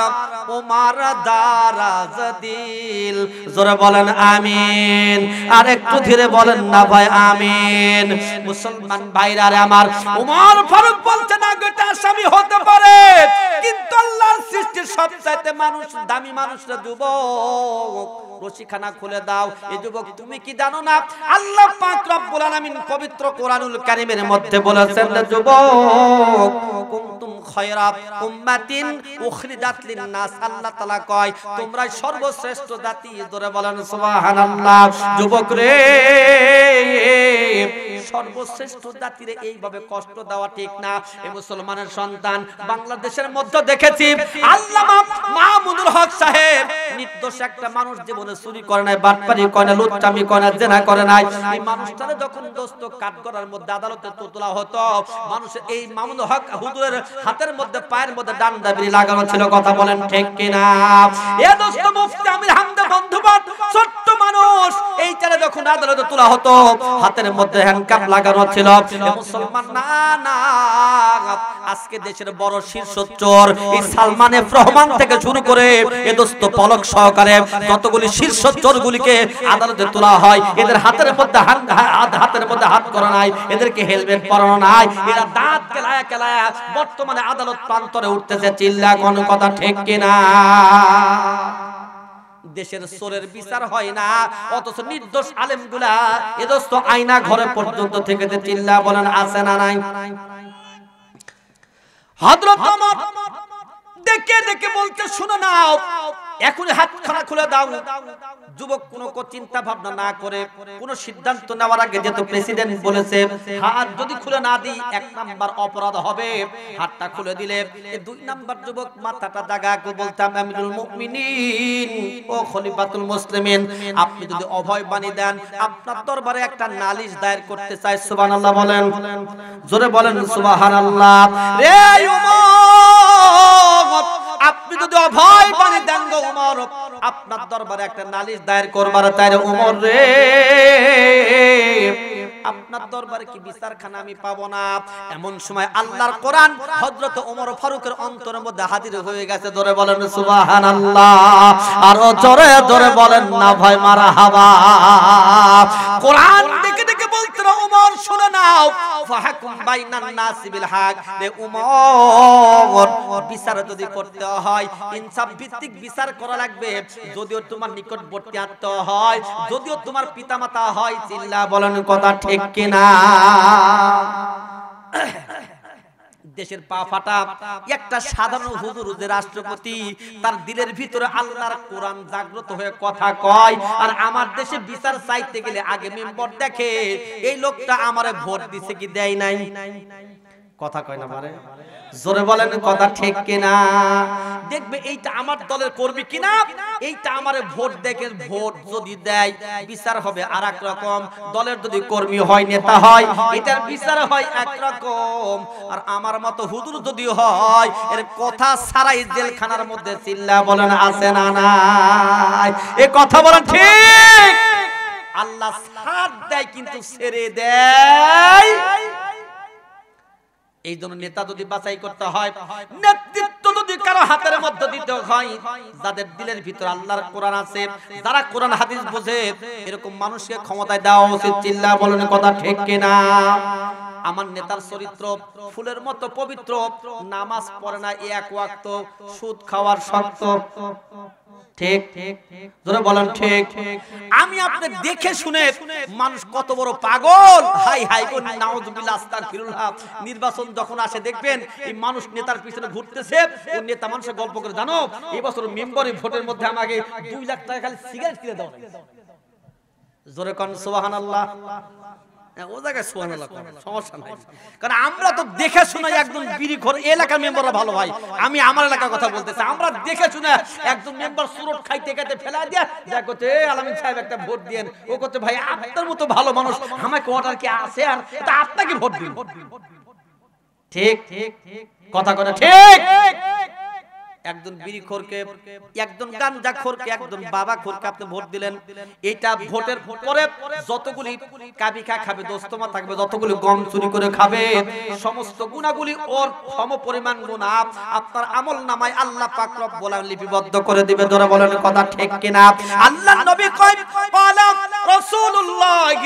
ওমর দারাজ দিল। জোরে বলেন আমিন। আর একটু ধীরে বলেন না ভাই আমিন। মুসলমান ভাইরা আমার, ওমর ফারুক বলছে না গোটা আসামি হতে পারে, কিন্তু আল্লাহর সৃষ্টির সবচাইতে মানুষ দামি মানুষরা যুবক, রশিখানা খুলে দাও। এই যুবক তুমি কি জানো না আল্লাহ পাক রব্বুল আলামিন পবিত্র কোরআনুল কারীমের মধ্যে বলেছেন, যুবক কুনতুম খায়রা উম্মাতিন উখরিজাত লিন-নাস, আল্লাহ তাআলা কয় তোমরা সর্বশ্রেষ্ঠ জাতি। ধরে বলেন সুবহানাল্লাহ। যুবক রে, সর্বশ্রেষ্ঠ জাতিরে এইভাবে কষ্ট দেওয়া ঠিক না। এই মুসলমানের সন্তান বাংলাদেশের মধ্যে দেখেছি আল্লামা মাহমুদুল হক সাহেব, নির্দোষ একটা মানুষ, জীবনে চুরি করে নাই, বাটপারি করে না, লুটটামি করে না, জেনা করে নাই। এই মানুষটারে যখন দোস্ত কাঠগড়ার মধ্যে আদালতে তোলা হতো, মানুষের এই মাহমুদুল হক হুজুরের হাতের মধ্যে পায়ের মধ্যে ডান্ডা বিড়ি লাগানো ছিল। কথা বলেন ঠিক কিনা? এ দোস্ত মুফতি আমির হামদা বন্ধুবান, ছোট্ট মানুষ, এইটারে যখন আদালতে তোলা হতো হাতের মধ্যে হ্যান্ডকাপ লাগানো ছিল। মুসলমান না না, আজকে দেশের বড় শীর্ষ চোর এই সালমান এফ রহমান থেকে শুরু করে এ দোস্ত পলক সহকারে যতগুলি শীর্ষ চোরগুলিকে আদালতে তোলা হয়, এদের হাতের মধ্যে হাত করা নাই, এদেরকে হেলমেট পরানো নাই, এরা দাঁত কেলায়া কেলায়া বর্তমানে আদালত প্রান্তরে উঠতেছে। চিল্লা কোন কথা ঠিক কিনা? দেশের চোরের বিচার হয় না, অথচ নির্দোষ আলেমগুলা এ দোস্ত আয়না ঘরে পর্যন্ত থেকে যে চিল্লা বলেন আছে না নাই? হযরত ওমর দেখে দেখে বলতে শুনো নাও, এখনই হাতখানা খুলে দাও। যুবক কোনো চিন্তা ভাবনা না করে, কোনো সিদ্ধান্ত নেওয়ার আগে যেহেতু প্রেসিডেন্ট বলেছে হাত যদি খুলে না দিই 1 নাম্বার অপরাধ হবে, হাতটা খুলে দিলে 2 নাম্বার যুবক মাথাটা জাগা করে বলতাম আমিরুল মুমিনিন ও খলিফাতুল মুসলিমিন, আপনি যদি অভয় বাণী দেন আপনার দরবারে একটা নালিশ দায়ের করতে চাই। সুবহানাল্লাহ বলেন, জোরে বলেন সুবহানাল্লাহ। রে ওমর, আপনি যদি অভয় বাণী দেন গো ওমর, আপনার দরবারে একটা নালিশ দায়ের করবার তাই ওমর রে, আপনার দরবারে কি বিচারখানা আমি পাবো না? এমন সময় আল্লাহর কোরআন হযরত ওমর ফারুকের অন্তরের মধ্যে হাজির হয়ে গেছে। ধরে বলেন সুবহানাল্লাহ। আর জোরে জোরে বলেন না ভাই মারহাবা। কোরআন দেখে দেখে বলতে ওমর শুনে নাও, ফাহকুম বাইনান নাসি বিল হক। রে ওমর, বিচার যদি করতে হয় ইনসাফ ভিত্তিক বিচার করা লাগবে। যদিও তোমার নিকটবর্তী আত্মীয় হয়, যদিও তোমার পিতামাতা হয়, চিল্লা বলেন কথা ঠিক কিনা? দেশের পা ফাটা একটা সাধারণ হুজুর যে রাষ্ট্রপতি, তার দিলের ভিতরে আল্লাহর কোরআন জাগ্রত হয়ে কথা কয়, আর আমার দেশে বিচার চাইতে গেলে আগে মেম্বার দেখে এই লোকটা আমারে ভোট দিছে কি দেয় নাই। কথা কয় না পারে, জোরে বলেন কথা ঠিক কিনা। দেখবে এইটা আমার দলের কর্মী কিনা, এইটা আমারে ভোট দেখে ভোট যদি দেয় বিচার হবে আর এক রকম, দলের যদি কর্মী হয় নেতা হয় এটার বিচার হয় এক রকম, আর আমার মতো হুজুর যদি হয় এর কথা সারাই জেলখানার মধ্যে চিল্লা বলেন আছে না নাই? এই কথা বলেন ঠিক। আল্লাহ সাথ দেয় কিন্তু ছেড়ে দেয়। এই জন্য নেতা যদি বাছাই করতে হয়, নেতৃত্ব যদি কারো হাতের মধ্যে দিতে হয়, যাদের দিলের ভিতর আল্লাহর কোরআন আছে, যারা কোরআন হাদিস বোঝে, এরকম মানুষকে ক্ষমতায় দেওয়া উচিত। চিল্লা বলেন কথা ঠিক কিনা। আমার নেতার চরিত্র ফুলের মতো পবিত্র, নামাজ পড়ে না এক ওয়াক্ত, সুদ খাওয়ার শর্ত, ঠিক জোরে বলেন ঠিক। আমি আপনি দেখে শুনে মানুষ কত বড় পাগল, হাই হাই গো নাউজুবিল্লাহ আস্তাগফিরুল্লাহ। নির্বাচন যখন আসে দেখবেন এই মানুষ নেতার পিছনে ঘুরতেছে, ওই নেতা মানুষের গল্প করে, জানো এই বছর মেম্বারি ভোটের মধ্যে আমাকে 2 লাখ টাকা খালি সিগারেট কিনে দাও। জোরে কোন সুবহানাল্লাহ। ও জায়গায় সুবহানাল্লাহ সমস্যা নাই, কারণ আমরা তো দেখে শুনে একদম বিড়িখোর এলাকার মেম্বাররা ভালো ভাই, আমি আমার এলাকার কথা বলতেছি, আমরা দেখে শুনে একদম মেম্বার সুরট খাইতে খাইতে ফেলা দিয়া যা করতে আলামিন সাহেব একটা ভোট দেন, ও করতে ভাই আপনার মতো ভালো মানুষ আমাকে অর্ডার কি আছে আর এটা আপনাকে ভোট দিন। ঠিক কথা কথা ঠিক। একজন বিড়িখোরকে, একজন গাঞ্জাখোরকে, একজন বাবাখোরকে আপনি ভোট দিলেন, এটা ভোটের পরে যতগুলি কাবিখা খাবে, দোস্তমা থাকবে, যতগুলি গম চুরি করে খাবে, সমস্ত গুনাহগুলি ওর সমপরিমাণ গুনাহ আপনার আমলনামায় আল্লাহ পাক রব্বুল আলামিন লিপিবদ্ধ করে দিবে। ধরে বলেন কথা ঠিক কিনা। আল্লাহর নবী কয়, ক্বালা রাসূলুল্লাহ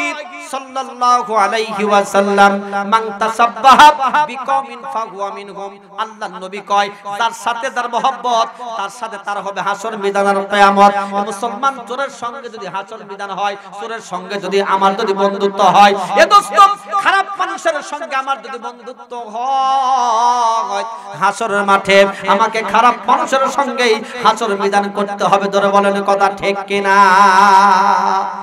সাল্লাল্লাহু আলাইহি ওয়াসাল্লাম, মান তাসাব্বাহা বিকওমিন ফাহুয়া মিনহুম। আল্লাহর নবী কয়, যার সাথে তার মহব্বত, তার সাথে তার হবে হাসর ময়দান আর কিয়ামত। মুসলমান চোরের সঙ্গে যদি হাসর ময়দান হয়, চোরের সঙ্গে যদি আমার যদি বন্ধুত্ব হয়, এ দোস্ত খারাপ মানুষের সঙ্গে আমার যদি বন্ধুত্ব হয়, হাসরের মাঠে আমাকে খারাপ মানুষের সঙ্গেই হাসর ময়দান করতে হবে। ধরে বলেন কথা ঠিক কিনা।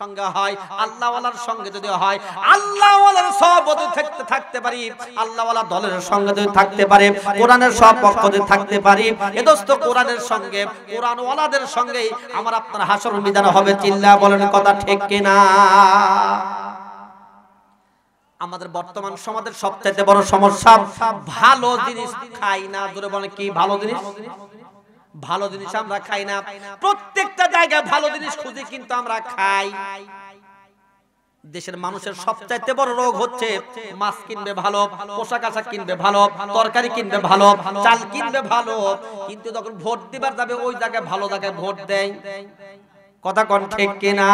সঙ্গে হয় আল্লাহ ওয়ালার সঙ্গে যদি হয়, আল্লাহ ওয়ালার সহবতে থাকতে পারি, আল্লাহ ওয়ালা দলের সঙ্গে যদি থাকতে পারে, কোরআনের সহপক্ষে থাকতে পারি, এ দোস্ত কোরআনের সঙ্গে, কোরআন ওয়ালাদের সঙ্গেই আমার আপনার হাসর ময়দান হবে। চিল্লা বলেন কথা ঠিক কিনা। আমাদের বর্তমান সমাজের সবচেয়ে বড় সমস্যা, ভালো জিনিস খাই না। জোরে বলেন কি ভালো জিনিস? ভালো জিনিস আমরা খাই না। প্রত্যেকটা জায়গায় ভালো জিনিস খুঁজি কিন্তু আমরা খাই। দেশের মানুষের সবচাইতে বড় রোগ হচ্ছে মাছ কিনবে ভালো, পোশাক আশাক কিনবে ভালো, তরকারি কিনবে ভালো, চাল কিনবে ভালো, কিন্তু যখন ভোট দিবার যাবে ওই জায়গায় ভালো জায়গায় ভোট দেয়। কথা কোন ঠিক কিনা।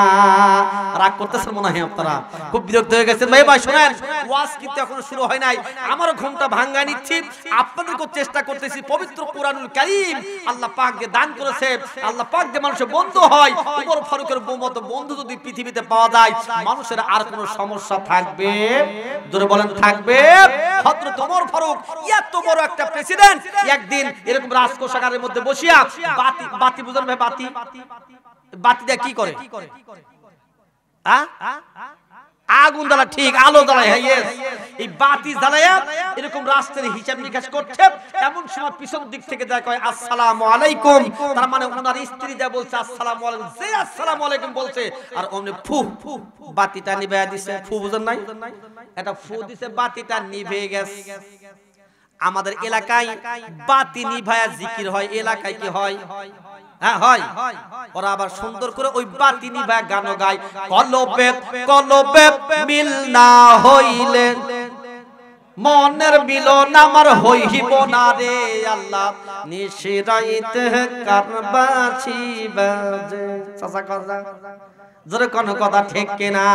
রাগ করতেছেন মনে হয় আপনারা, খুব বিরক্ত হয়ে গেছেন। ভাই ভাই শুনেন, ওয়াজ কিন্তু এখনো শুরু হয় নাই, আমারও ঘুমটা ভাঙা নিচ্ছি, আপনাদেরকেও চেষ্টা করতেছি। পবিত্র কোরআনুল কারীম আল্লাহ পাক যে দান করেছে, আল্লাহ পাক যে মানুষের বন্ধু হয়, ওমর ফারুকের মতো বন্ধু যদি পৃথিবীতে পাওয়া যায়, মানুষের আর কোনো সমস্যা থাকবে? জোরে বলেন থাকবে? হযরত ওমর ফারুক এত বড় একটা প্রেসিডেন্ট, একদিন এরকম রাজকোষাগারের মধ্যে বসিয়া বাতি বুঝেন ভাই, বাতি দিয়ে কি করে? আগুন জ্বালা, ঠিক আলো জ্বালায়। এই বাতি জ্বালায়া এরকম রাস্তার হিসাব নিকাশ করছে, এমন সময় পিছন দিক থেকে দেখা কয় আসসালামু আলাইকুম, তার মানে ওনার স্ত্রী যা বলছে আসসালামু আলাইকুম, যে আসসালামু আলাইকুম বলছে, আর ওমনে ফু বাতিটা নিভে দিছে। ফু বুঝেন নাই? এটা ফু দিছে, বাতিটা নিভে গেছে। আমাদের এলাকায় বাতি নিভায়া জিকির হয়, এলাকায় কি হয়? হ্যাঁ হয়। ওরা আবার সুন্দর করে ওই বাতি নিভায়া গান গায়, কলবে কলবে মিল না হইলে মনের মিলন আমার হইব না রে আল্লাহ, নিশিরাইতে কারবাছি বাজে। চাচা কথা জোরে কোন কথা ঠিক কিনা।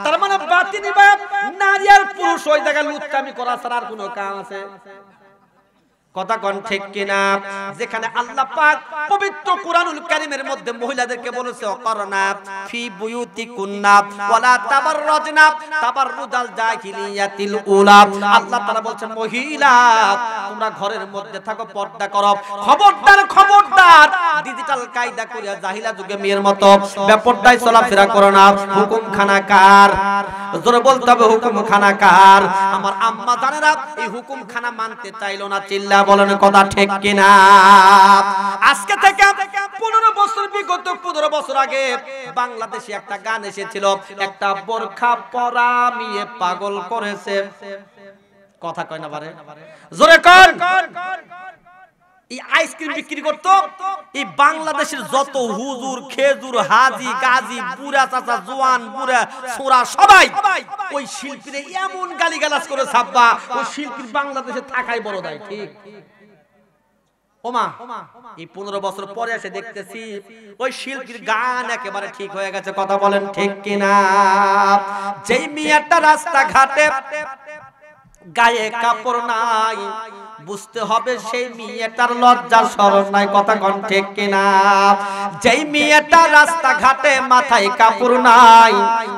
তার মানে বাতি নিভায়া নারী আর পুরুষ ওই জায়গায় লুচ্চামি করা ছাড়া আর কোনো কাম আছে? কথা কোন ঠিক কিনা? যেখানে আল্লাহ পাক পবিত্র কুরআনুল কারীমের মধ্যে মহিলাদেরকে বলেছে অকরনা ফি বুয়ুতিকুন্না ওয়ালা তাবাররাজনা তাবাররুজাল জাহিলিয়াতিল উলা। আল্লাহ তাআলা বলেন মহিলা তোমরা ঘরের মধ্যে থাকো, পর্দা করো। খবরদার খবরদার ডিজিটাল কায়দা করিয়া জাহিলা যুগে মেয়ের মতো বেপরদায় চলাফেরা করো না। হুকুম খানা কার? জোরে বলতে হবে হুকুম খানা কার? আমার আম্মা জানেরা এই হুকুম খানা মানতে চাইলো না, চিল্লা বলেন কথা ঠিক কিনা? আজকে থেকে 15 বছর বিগত 15 বছর আগে বাংলাদেশে একটা গান এসেছিল, একটা বোরখা পরা মেয়ে পাগল করেছে। কথা কয় না পারে, জোরে কোন? এই আইসক্রিম বিক্রি করতো এই বাংলাদেশের যত হুজুর খেজুর হাজি গাজী বুড়া চাচা জোয়ান বুড়া ছোরা সবাই ওই শিল্পীরে এমন গালিগালাজ করে ছাপবা, ওই শিল্পীর বাংলাদেশে থাকাই বড় দায়। ঠিক ওমা এই 15 বছর পরে এসে দেখতেছি ওই শিল্পীর গান একেবারে ঠিক হয়ে গেছে। কথা বলেন ঠিক কিনা? যেই মিয়াটা রাস্তা ঘাটে গায়ে কাপড় নাই, বুঝতে হবে সেই মেয়েটার লজ্জা শরম নাই। কথা কোন ঠিক কিনা? যেই মেয়েটা রাস্তা ঘাটে মাথায় কাপড় নাই,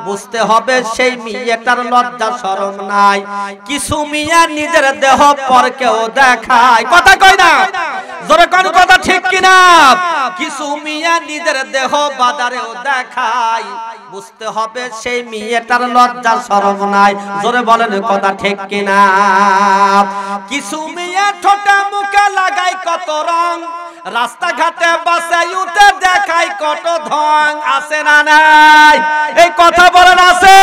বুঝতে হবে সেই মেয়েটার লজ্জা শরম নাই। কিছু মেয়ে নিজের দেহ পরকেও দেখায়। কথা কই না, জোরে কোন কথা ঠিক কিনা? কিছু মেয়ে নিজের দেহ বাজারেও দেখায়, বুঝতে হবে সেই মেয়েটার লজ্জা শরম নাই। জোরে বলেন কথা ঠিক কিনা? কিছু মেয়ে ঠোঁটে মুখে লাগায় কত রং, রাস্তাঘাটে বাসে উঠে দেখায় কত ঢং। আছে না নাই? এই কথা বলেন আছে?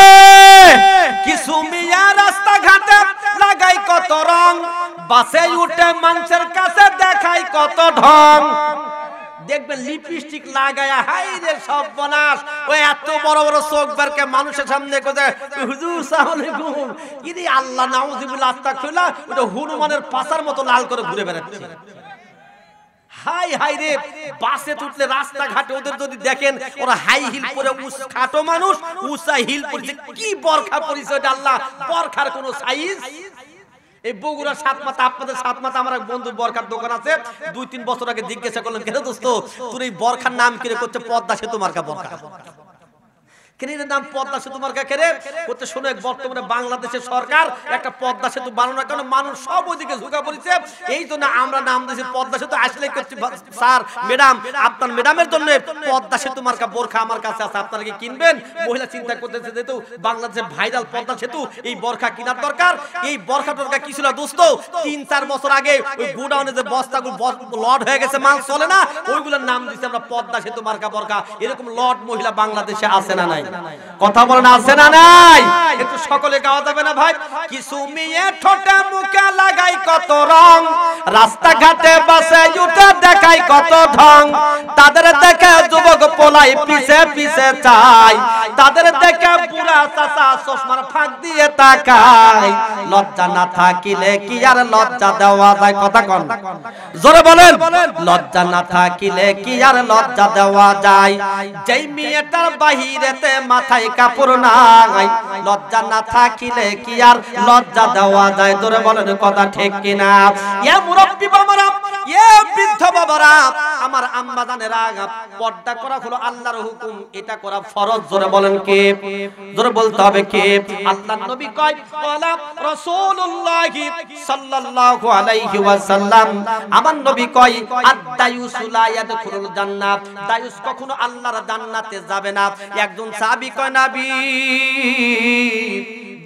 কিছু মেয়ে রাস্তাঘাটে লাগায় কত রং, বাসে উঠে মানুষের কাছে দেখায় কত ঢং। দেখবেন লিপস্টিক লাগায়া হাই রে সব বনাস, ওই এত বড় বড় চোখ বেরকে মানুষের সামনে কোথায় হুজুর আসসালামু আলাইকুম ইদি আল্লাহ নাউযুবিল্লাহ আস্তাগফিরুল্লাহ, ওটা হনুমানের পাছার মতো লাল করে ঘুরে বেড়াচ্ছে। হাই হাই রে বাসে উঠলে রাস্তাঘাটে ওদের যদি দেখেন ওরা হাই হিল পরে খাটো মানুষ উঁচা হিল পরে কি বরখা পরিছে, ওটা আল্লাহ বরখার কোন সাইজ। এই বগুড়া সাতমাথা, আপনাদের সাতমাথা আমার এক বন্ধু বরখার দোকান আছে, 2-3 বছর আগে জিজ্ঞাসা করলেন কেন দোস্ত তোর এই বরখার নাম কি রে? করতে পদ্মা সেতু মার্কা বরখা। কেনের নাম পদ্মা সেতু মার্কা কেরে? করতে শুনে বর্তমানে বাংলাদেশের সরকার একটা পদ্মা সেতু বানানোর কারণে মানুষ সব ওইদিকে ঝুঁকা পড়েছে, এই জন্য আমরা নাম দিয়েছি পদ্মা সেতু। আসলে করছি স্যার ম্যাডাম আপনার ম্যাডামের জন্য পদ্মা সেতু মার্কা বোরখা আমার কাছে আছে, আপনারা কি কিনবেন? মহিলা চিন্তা করতেছে যেহেতু বাংলাদেশের ভাইরাল পদ্মা সেতু, এই বোরখা কেনার দরকার। এই বোরখা টোরখা কি ছিল দোস্ত? 3-4 বছর আগে ওই গোডাউনে যে বস্তাগুলো লড হয়ে গেছে, মাল চলে না, ওইগুলোর নাম দিয়েছি আমরা পদ্মা সেতু মার্কা বোরখা। এরকম লড মহিলা বাংলাদেশে আছে না নাই? কথা বলেন আছে না নাই? একটু সকলে গাওয়া যাবে না ভাই? কিছু মেয়ে ঠোঁটে মুখে লাগায় কত রং, রাস্তাঘাটে বাসে উঠে দেখায় কত ঢং। তাদের দেখে যুবক পোলাই পিছে পিছে চায়, তাদের দেখে বুড়া চাচা চশমার ফাঁক দিয়ে তাকায়। লজ্জা না থাকিলে কি আর লজ্জা দেওয়া যায়? কথা কোন, জোরে বলেন। লজ্জা না থাকিলে কি আর লজ্জা দেওয়া যায়? যেই মেয়েটার বাহিরেতে মাথায় কাপড় নাই, লজ্জা না থাকিলে কি আর লজ্জা দেওয়া যায়? জোরে বলেন কথা ঠিক কিনা? এ মুরব্বি বাবারা, এ বৃদ্ধ বাবারা, আমার আম্মা জানেরা, পর্দা করা হলো আল্লাহর হুকুম, এটা করা ফরজ। জোরে বলেন কে? জোরে বলতে হবে কে? আল্লাহর নবী কয় ওয়ালা রাসূলুল্লাহি সাল্লাল্লাহু আলাইহি ওয়াসাল্লাম, আমার নবী কয় আদ-দায়ুসু লা ইয়াদখুলুল জান্নাত, দায়ুস কখনো আল্লাহর জান্নাতে যাবে না। একজন সাহাবী কয় নবী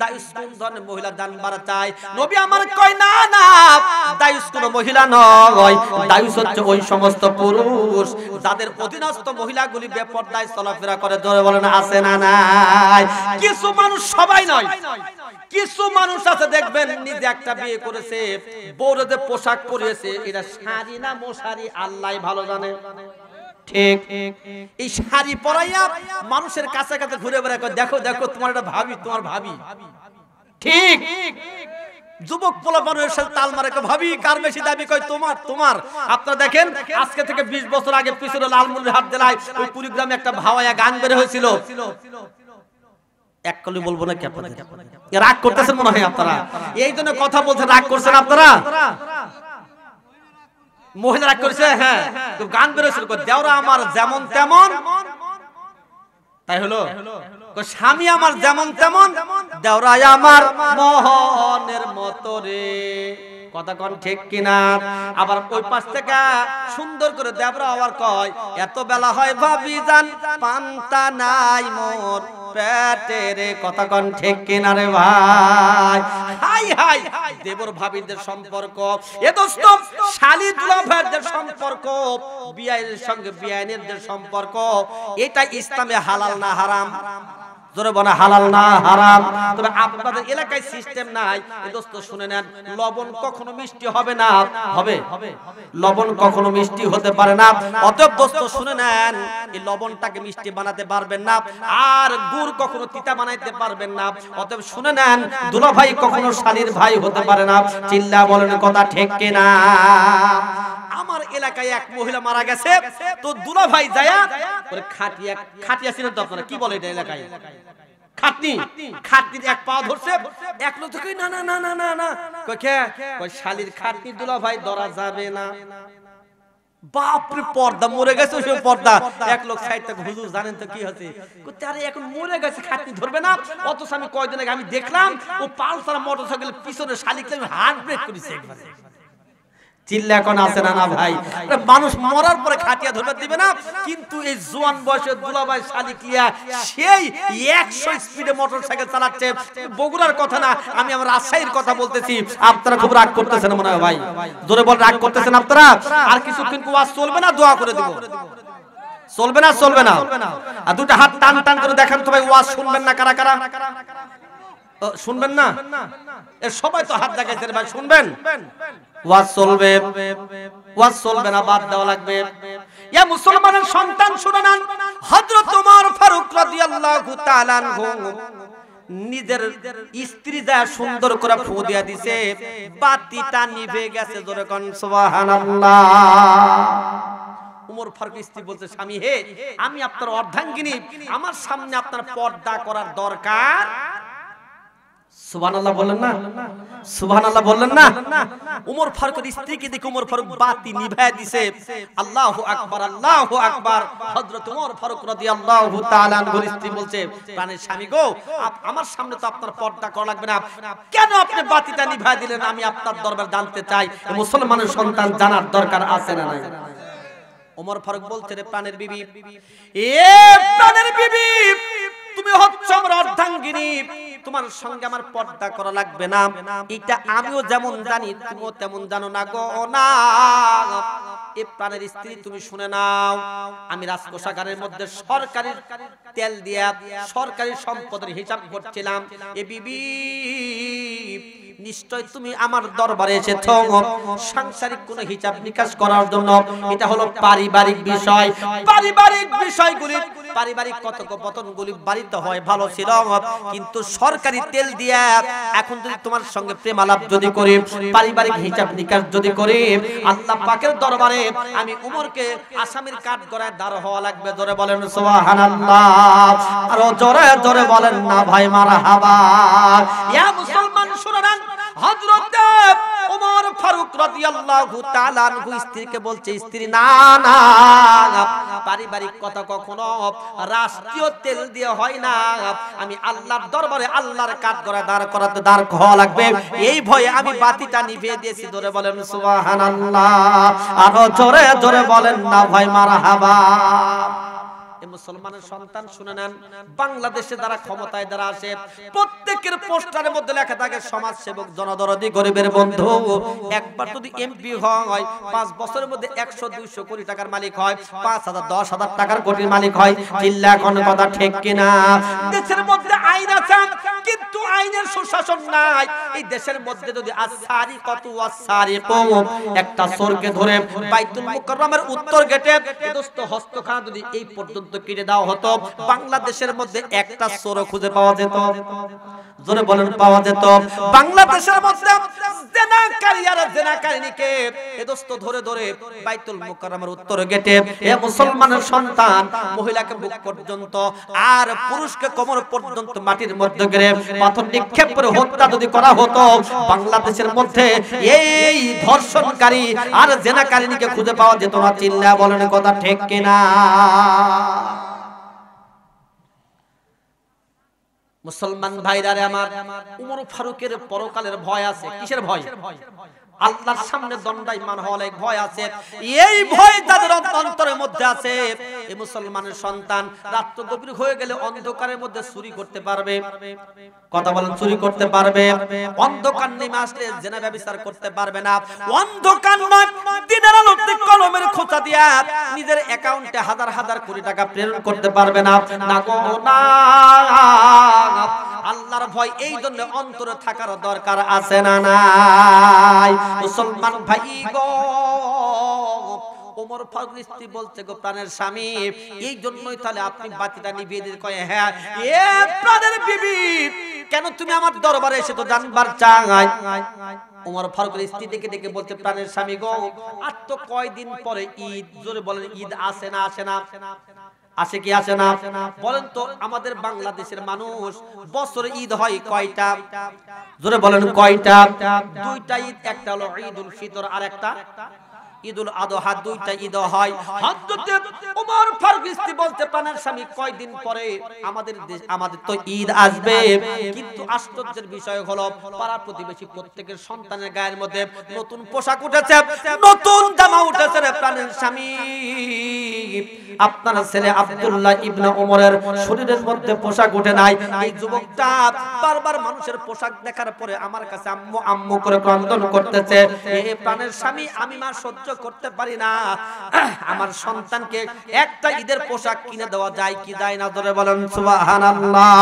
দায়ুস কোন ধরনের মহিলা জানবার চাই? নবী আমার কয় না না, দায়ুস কোন মহিলা নয়, দায়ুস হচ্ছে ওই সমস্ত পুরুষ যাদের অধীনস্থ মহিলাগুলি বেপরদায় চলাফেরা করে। জোরে বলেন আছে না নাই? কিছু মানুষ, সবাই নয়, কিছু মানুষ আছে দেখবেন নিজে একটা বিয়ে করেছে, বউরে যে পোশাক পরিয়েছে এটা শাড়ি না মশারি আল্লাহই ভালো জানে। ঠিক এই শাড়ি পরাইয়া মানুষের কাছে কাছে ঘুরে বেড়ায়, দেখো দেখো তোমার এটা ভাবি, তোমার ভাবি। ঠিক যুবক পোলাপানের সাথে তাল মারে, ভাবি কার বেশি দাবি? কয় তোমার। তোমার আপনারা দেখেন আজকে থেকে 20 বছর আগে পিছনে লালমনিরহাট জেলায় ওই কুড়িগ্রামে একটা ভাওয়ায়া গান বের হয়েছিল। এক কলি বলবো না কি আপনাদের? রাগ করতেছেন মনে হয় আপনারা, এই জন্য কথা বলছেন, রাগ করছেন আপনারা। মহিলা রাগ করেছে, হ্যাঁ তো গান বেরোছিল, দেওরা আমার যেমন তেমন, তাই হলো স্বামী আমার যেমন তেমন, দেওরাই আমার মোহনের মতো রে। কথা কোন ঠিক কিনা? আবার ওই পাশ থেকে সুন্দর করে দেবরা আবার কয়, এত বেলা হয় ভাবি জান পান্তা নাই মোর পেটে রে। কথা কোন ঠিক কিনা রে ভাই? হাই হাই দেবর ভাবিদের সম্পর্ক, এ দোস্ত শালি দুলাভাইদের সম্পর্ক, বিয়াইনের সঙ্গে বিয়াইনের যে সম্পর্ক, এটা ইসলামে হালাল না হারাম? জোরে বলে হালাল না হারাম? তবে আপনাদের এলাকায় সিস্টেম নাই। এই দোস্ত শুনে নেন, লবণ কখনো মিষ্টি হবে না, হবে লবণ কখনো মিষ্টি হতে পারে না। অতএব দোস্ত শুনে নেন, এই লবণটাকে মিষ্টি বানাতে পারবেন না, আর গুড় কখনো তিতা বানাইতে পারবেন না। অতএব শুনে নেন, দুলাভাই কখনো শালীর ভাই হতে পারে না। চিল্লা বলেন কথা ঠিক কিনা? আমার এলাকায় এক মহিলা মারা গেছে, তো দুলাভাই যায়া ওরে খাটিয়া, খাটিয়া ছিলেন তো আপনারা কি বলে এটা এলাকায়, খাটনি, খাটনির এক পা ধরছে, এক লোক কই না না না না না না, কই কে? কই শালীর খাটনি দুলাভাই ধরা যাবে না। বাপরে পর্দা মরে গেছে, ওই পর্দা। এক লোক সাইড থেকে, হুজুর জানেন তো কি হচ্ছে? কইতে আরে এখন মরে গেছে, খাটনি ধরবে না। অথচ আমি কয়দিন আগে আমি দেখলাম ও পালসার মোটরসাইকেল পিছনে শালীকে হার্ট ব্রেক করেছে একবারে। চিল্লা এখন আছে না না ভাই? মানুষ মরার পরে খাটিয়া ধরবে দিবে না, কিন্তু এই জোয়ান বয়সে দুলাভাই শালিকিয়া সেই 100 স্পিডে মোটরসাইকেল চালাচ্ছে। বগুড়ার কথা না, আমি আমার রাজশাহীর কথা বলতেছি। আপনারা খুব রাগ করতেছেন মনে হয় ভাই, জোরে বল রাগ করতেছেন আপনারা? আর কিছুক্ষণ ওয়াজ চলবে না, দোয়া করে দেব। চলবে না? চলবে না? আর দুটো হাত টান টান করে দেখেন তো ভাই, ওয়াজ শুনবেন না কারা কারা? শুনবেন না? এ সবাই তো হাত দেখাইছে ভাই, শুনবেন? ওয়াজ চলবে, ওয়াজ চলবে না, বাদ দেওয়া লাগবে। ইয়া মুসলমানের সন্তান শুনে নেন, হযরত ওমর ফারুক রাদিয়াল্লাহু তাআলা আনহু নিজের স্ত্রী যা সুন্দর করে ফু দিয়া দিছে, বাতিটা নিভে গেছে। জোরে কোন সুবহানাল্লাহ। ওমর ফারুক স্ত্রী বলছে, স্বামী হে, আমি আপনার অর্ধাঙ্গিনী, আমার সামনে আপনার পর্দা করার দরকার। সুবহানাল্লাহ বললেন না? সুবহানাল্লাহ বললেন না? ওমর ফারুকের স্ত্রীকে দেখে ওমর ফারুক বাতি নিভায় দিয়েছে। আল্লাহু আকবার, আল্লাহু আকবার। হযরত ওমর ফারুক রাদিয়াল্লাহু তাআলা আনহুর স্ত্রী বলছে, প্রাণের স্বামী গো, আমার সামনে তো আপনার পর্দা করা লাগবে না, কেন আপনি বাতিটা নিভায় দিলেন? আমি আপনার দরবার জানতে চাই। মুসলমানের সন্তান জানার দরকার আছে না নাই? ওমর ফারুক বলছে, রে প্রাণের বিবি, এ প্রাণের বিবি, তুমি হচ্ছে আমার অর্ধাঙ্গিনী, তোমার সঙ্গে আমার পর্দা করা লাগবে না। এটা আমিও যেমন জানি, তুমিও তেমন জানো না গো না। এ প্রাণের স্ত্রী, তুমি শুনে নাও, আমি রাজকোষাগারের মধ্যে সরকারি তেল দিয়া সরকারি সম্পদের হিসাব করছিলাম। এ বিবি, নিশ্চয় তুমি আমার দরবারে এসেছো সাংসারিক কোন হিসাব নিকাশ করার জন্য। এটা হলো পারিবারিক বিষয়। পারিবারিক বিষয়গুলি, পারিবারিক কথোপকথনগুলি বাড়িতে হয় ভালো ছিল, কিন্তু সরকারি তেল দিয়া এখন যদি তোমার সঙ্গে প্রেমালাপ যদি করি, পারিবারিক হিসাব নিকাশ যদি করি, আল্লাহ পাকের দরবারে আমি উমরকে আসামির কাঠ গড়ায় দাঁড় হওয়া লাগবে। জোরে বলেন সুবহানাল্লাহ। আর জোরে জোরে বলেন না ভাই মারহাবা। ইয়া মুসলমান শুনে নেন, হযরত ওমর ফারুক রাদিয়াল্লাহু তাআলা আনহু স্ত্রীকে বলছে, স্ত্রী না না, পারিবারিক কথা কখনো রাষ্ট্রীয় তেল দিয়ে হয় না। আমি আল্লাহর দরবারে আল্লাহর কাঠগড়ায় দাঁড় করাতে দাঁড় হওয়া লাগবে, এই ভয়ে আমি বাতিটা নিভিয়ে দিয়েছি। জোরে বলেন সুবহানাল্লাহ। আরো জোরে জোরে বলেন না ভাই মারহাবা। মুসলমানের সন্তান শুনে নেন, বাংলাদেশে যারা ক্ষমতায় যারা আসে, প্রত্যেকের পোস্টারের মধ্যে লেখা থাকে সমাজ সেবক, জনদরদি, গরিবের বন্ধু। একবার যদি এমপি হয়, 5 বছরের মধ্যে 100-200 কোটি টাকার মালিক হয়, 5,000-10,000 টাকার কোটির মালিক হয়। চিল্লা কোন কথা ঠিক কিনা? দেশের মধ্যে আইন আছে, কিন্তু আইনের সুশাসন নাই। এই দেশের মধ্যে যদি আস-সারিকাতু ওয়াস-সারিকু, একটা চোরকে ধরে বাইতুল মুকাররমের উত্তর গেটে দোস্ত হস্তখানা যদি এই পর্যন্ত পর্যন্ত কেটে দেওয়া হতো, বাংলাদেশের মধ্যে একটা চোরও খুঁজে পাওয়া যেত। জোরে বলেন পাওয়া যেত। বাংলাদেশের মধ্যে জেনাকারী আর জেনাকারিনীকে এ দোস্ত ধরে ধরে বাইতুল মুকাররমের উত্তর গেটে এ মুসলমানের সন্তান মহিলাকে বুক পর্যন্ত আর পুরুষকে কোমর পর্যন্ত মাটির মধ্যে গেড়ে পাথর নিক্ষেপ করে হত্যা যদি করা হতো, বাংলাদেশের মধ্যে এই ধর্ষণকারী আর জেনাকারিনীকে খুঁজে পাওয়া যেত না। চিল্লা বলেন কথা ঠিক কিনা? মুসলমান ভাইরা রে আমার, উমর ফারুকের পরকালের ভয় আছে। কিসের ভয়? আল্লাহর সামনে দণ্ডায়মান হওয়ার ভয় আছে। এই ভয় তাদের অন্তরের মধ্যে আছে। এই মুসলমানের সন্তান রাত্র গভীর হয়ে গেলে অন্ধকারের মধ্যে চুরি করতে পারবে। কথা বলেন, চুরি করতে পারবে। অন্ধকার নেমে আসলে জিনা ব্যভিচার করতে পারবে না। অন্ধকার নয়, দিনের আলোতে কলমের খোঁচা দিয়া নিজের অ্যাকাউন্টে হাজার হাজার কোটি টাকা প্রেরণ করতে পারবে না। না গো না, আল্লাহর ভয় এই জন্য অন্তরে থাকার দরকার আছে না নাই? মুসলমান ভাই গো, ওমর ফারুক স্ত্রী বলছে গো প্রাণের স্বামী, এই জন্যই তাহলে আপনি বাতিটা নিভিয়ে দিতে কয়। হ্যাঁ এ প্রাণের বিবি, কেন তুমি আমার দরবারে এসে তো জানবার চাই? ওমর ফারুকের স্ত্রী দেখে দেখে বলতে প্রাণের স্বামী গো, আর তো কয়দিন পরে ঈদ। জোরে বলেন ঈদ আসে না আসে না? আসে কি আসে না? বলেন তো আমাদের বাংলাদেশের মানুষ বছরে ঈদ হয় কয়টা? জোরে বলেন কয়টা? দুইটা ঈদ, একটা হলো ঈদুল ফিতর আর একটা ঈদুল আযহা। দুইটা ঈদ হয়। হযরত ওমর ফারুক স্ত্রী বলতে প্রাণের স্বামী কয়দিন পরে আমাদের তো ঈদ আসবে, কিন্তু আশ্চর্যের বিষয় হলো পাড়া প্রতিবেশী প্রত্যেকের সন্তানের গায়ের মধ্যে নতুন পোশাক উঠেছে, নতুন জামা উঠেছে রে প্রাণের স্বামী। আপনার ছেলে আব্দুল্লাহ ইবনে ওমরের শরীরের মধ্যে পোশাক উঠে নাই। এই যুবকটা বারবার মানুষের পোশাক দেখার পরে আমার কাছে আম্মু আম্মু করে ক্রন্দন করতেছে। এ প্রাণের স্বামী, আমি মা সহ্য করতে পারি না, আমার সন্তানকে একটা ঈদের পোশাক কিনে দেওয়া যায় কি যায় না? জোরে বলেন সুবহানাল্লাহ।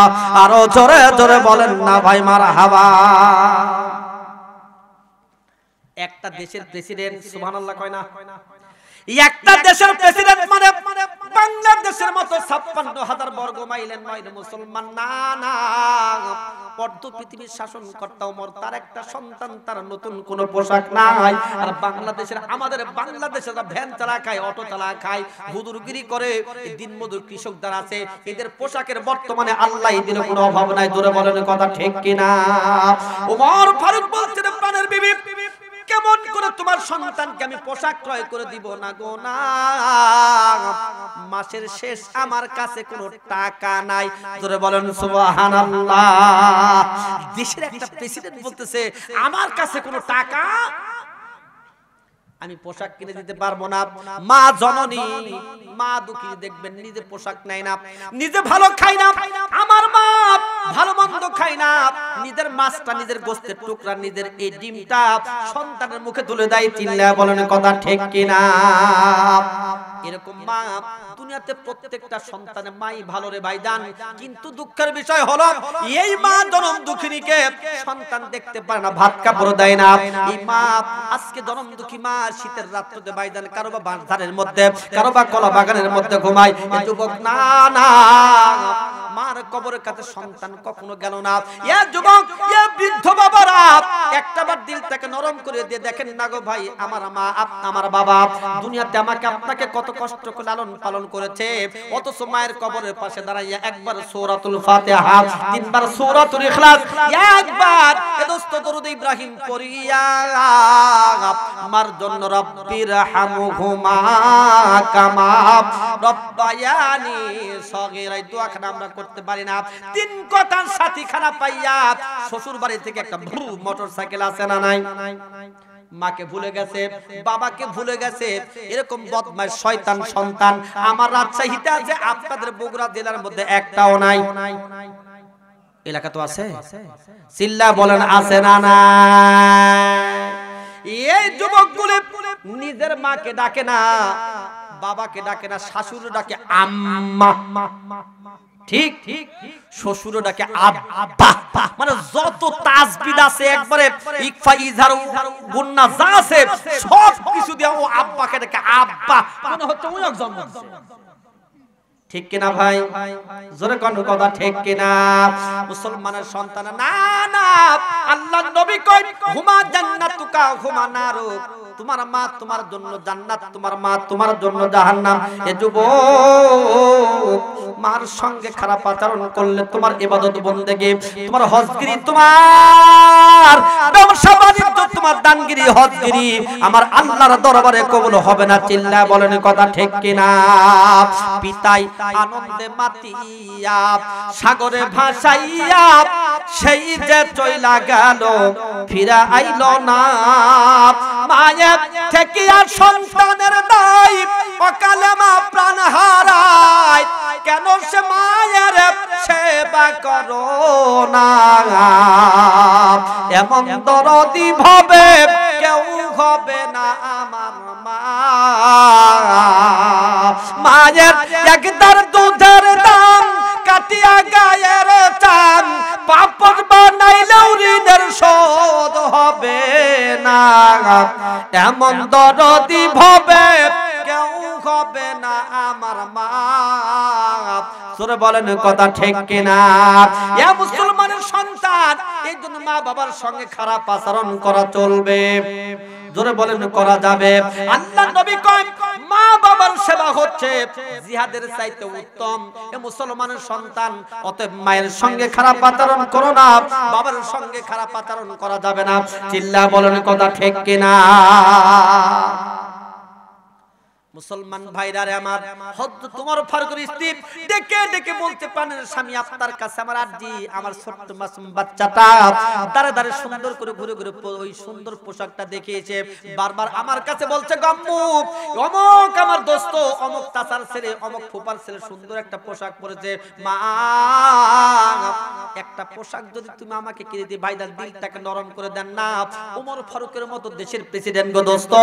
আরো জোরে জোরে বলেন না ভাই মারহাবা। একটা দেশের প্রেসিডেন্ট সুবহানাল্লাহ কয় না? একটা দেশের প্রেসিডেন্ট মানে বাংলাদেশের মতো ৫৬,০০০ বর্গ মাইলের নয় মুসলমান। না না, অর্ধ পৃথিবীর শাসনকর্তা ওমর, তার একটা সন্তান, তার নতুন কোনো পোশাক নাই। আর বাংলাদেশের আমাদের বাংলাদেশে ভ্যান চালা খায়, অটো চালা খায়, হুজুরগিরি করে দিনমজুর কৃষক যারা আছে, এদের পোশাকের বর্তমানে আল্লাহ এদের কোনো অভাব নাই। জোরে বলেন কথা ঠিক কিনা? ওমর ফারুক বলছেন প্রাণের বিবি, কেমন করে তোমার সন্তানকে আমি পোশাক ক্রয় করে দিব? না গো না, মাসের শেষ আমার কাছে কোনো টাকা নাই। জোরে বলেন সুবহানাল্লাহ। দেশের একটা প্রেসিডেন্ট বলতেছে আমার কাছে কোনো টাকা, আমি পোশাক কিনে দিতে পারবো না। মা জননী, মা দুঃখী, দেখবেন নিজে পোশাক নাই না, নিজে ভালো খাই না, আমার মা ভালো মন্দ খাই না, নিজের মাছটা, নিজের গোস্তের টুকরা, নিজের এই ডিমটা সন্তানের মুখে তুলে দেয়। চিল্লা বলেন কথা ঠিক কিনা? এরকম মা দুনিয়াতে প্রত্যেকটা সন্তানের মাই ভালো রে ভাইজান, কিন্তু দুঃখের বিষয় হলো এই মা জনম দুঃখিনীকে সন্তান দেখতে পারে না, ভাত কাপড় দেয় না। এই মা আজকে জনম দুঃখী মা শীতের রাত্রিতে ভাইজান কারো বা বাঁশঝাড়ের মধ্যে, কারো বা কলা বাগানের মধ্যে ঘুমায়। এই যুবক না না, মার কবরের কাছে সন্তান কখনো গেল না। এ যুবক, এ বৃদ্ধ বাবারা একটাবার দিলটাকে নরম করে দিয়ে দেখেন না গো ভাই, আমার মা আমার বাবা দুনিয়াতে আমাকে আপনাকে কত কষ্ট করে লালন পালন করেছে, অথচ মায়ের কবরের পাশে দাঁড়াইয়া একবার সূরাতুল ফাতিহা, তিনবার সূরাতুল ইখলাস, একবার এ দোস্ত দরুদ ইব্রাহিম পড়িয়া মার জন্য রব্বির হামহুমা কামা রব্বায়ানি সগীরা, এই দোয়াখানা আমরা করতে পারি না। তিন কথার সাথী খানা পাইয়া শ্বশুর বাড়ি থেকে একটা মোটরসাইকেল আছে না নাই? মাকে ভুলে গেছে, বাবাকে ভুলে গেছে, এরকম বদমাশ শয়তান সন্তান আমার রাজশাহীতে আছে, আপনাদের বগুড়া জেলার মধ্যে একটাও নাই। এলাকা তো আছে, চিল্লা বলেন আছে না না? এই যুবকগুলো নিজের মাকে ডাকে না, বাবাকে ডাকে না, শাশুড় ডাকে আম্মা, ঠিক শ্বশুর ডাকে আব্বা। মানে যত তাসবিহ আছে একবারে ইকফা ইজহার গুন্না যা আছে সব কিছু দিয়ে ও আব্বাকে ডাকে আব্বা, মনে হচ্ছে ওই জন্ম দিয়েছে। ঠিক কিনা ভাই? জোরে কোন কথা ঠিক কিনা? মুসলমানের সন্তান না না, আল্লাহর নবী কই হুমা জান্নাতুকা হুমা নারুক, তোমার মা তোমার জন্য জান্নাত, তোমার মা তোমার জন্য জাহান্নাম। এ যুবক, মার সঙ্গে খারাপ আচরণ করলে তোমার ইবাদত বন্দেগী, তোমার হজগিরি, তোমার ব্যবসা বাণিজ্য, তোমার দানগিরি হজগিরি আমার আল্লাহর দরবারে কবুল হবে না। চিল্লা বলেন কথা ঠিক কিনা? পিতাই আনন্দে মাতিয়া সাগরে ভাসাইয়া সেই যে চইলা গেল ফিরা আইল না। মায়ের থেকে সন্তানের দায় অকালে মা প্রাণ হারায়, কেন সে মায়ের সেবা করো না? এমন দরদি ভাবে কেউ হবে না আমার মা। মায়ের একদার দুধের দাম কাটিয়া গায়ের চান, পাপড় বানাইলেও ঋণের শোধ হবে না। এমন দরদি ভাবে কেউ হবে না আমার মা। সরে বলেন কথা ঠিক কিনা? এ মুসলমানের সন্তান, এই জন্য মা বাবার সঙ্গে খারাপ আচরণ করা চলবে? জোরে বলেন করা যাবে? আল্লাহর নবী কয় মা বাবার সেবা হচ্ছে জিহাদের চাইতে উত্তম। এ মুসলমানের সন্তান, অতএব মায়ের সঙ্গে খারাপ আচরণ করো না, বাবার সঙ্গে খারাপ আচরণ করা যাবে না। চিল্লা বলেন কথা ঠিক কিনা? মুসলমান ভাইরা রে আমার, হযরত ওমর ফারুকের স্ত্রী ডেকে ডেকে বলতে পারেন, স্বামী আপনার কাছে আমার আরজি, আমার ছোট্ট মাসুম বাচ্চাটা দাঁড়ে দাঁড়ে সুন্দর করে ঘুরে ঘুরে ওই সুন্দর পোশাকটা দেখিয়েছে, বারবার আমার কাছে বলছে গম্মু অমুক আমার দোস্ত, অমুক চাচার ছেলে, অমুক ফুপার ছেলে সুন্দর একটা পোশাক পরেছে, মা একটা পোশাক যদি তুমি আমাকে কিনে দিই, ভাইদার দিলটাকে নরম করে দেন না। ওমর ফারুকের মতো দেশের প্রেসিডেন্ট গো দোস্ত,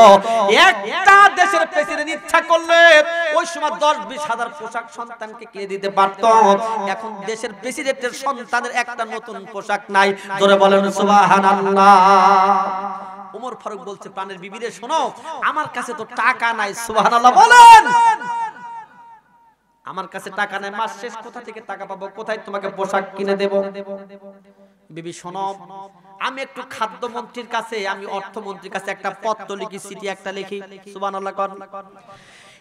একটা দেশের প্রেসিডেন্ট ইচ্ছা করলে ওই সময় 10-20 হাজার পোশাক সন্তানকে কিনে দিতে পারত। এখন দেশের প্রেসিডেন্টের সন্তানের একটা নতুন পোশাক নাই। জোরে বলেন সুবহানাল্লাহ। ওমর ফারুক বলছে প্রাণের বিবিরে শোনো, আমার কাছে তো টাকা নাই। সুবহানাল্লাহ বলেন। আমার কাছে টাকা নাই, মাস শেষ কোথা থেকে টাকা পাবো, কোথায় তোমাকে পোশাক কিনে দেব? বিবি শোনো, আমি একটু খাদ্যমন্ত্রীর কাছে, আমি অর্থমন্ত্রীর কাছে একটা পত্র লিখি, চিঠি একটা লিখি। সুবহানাল্লাহ।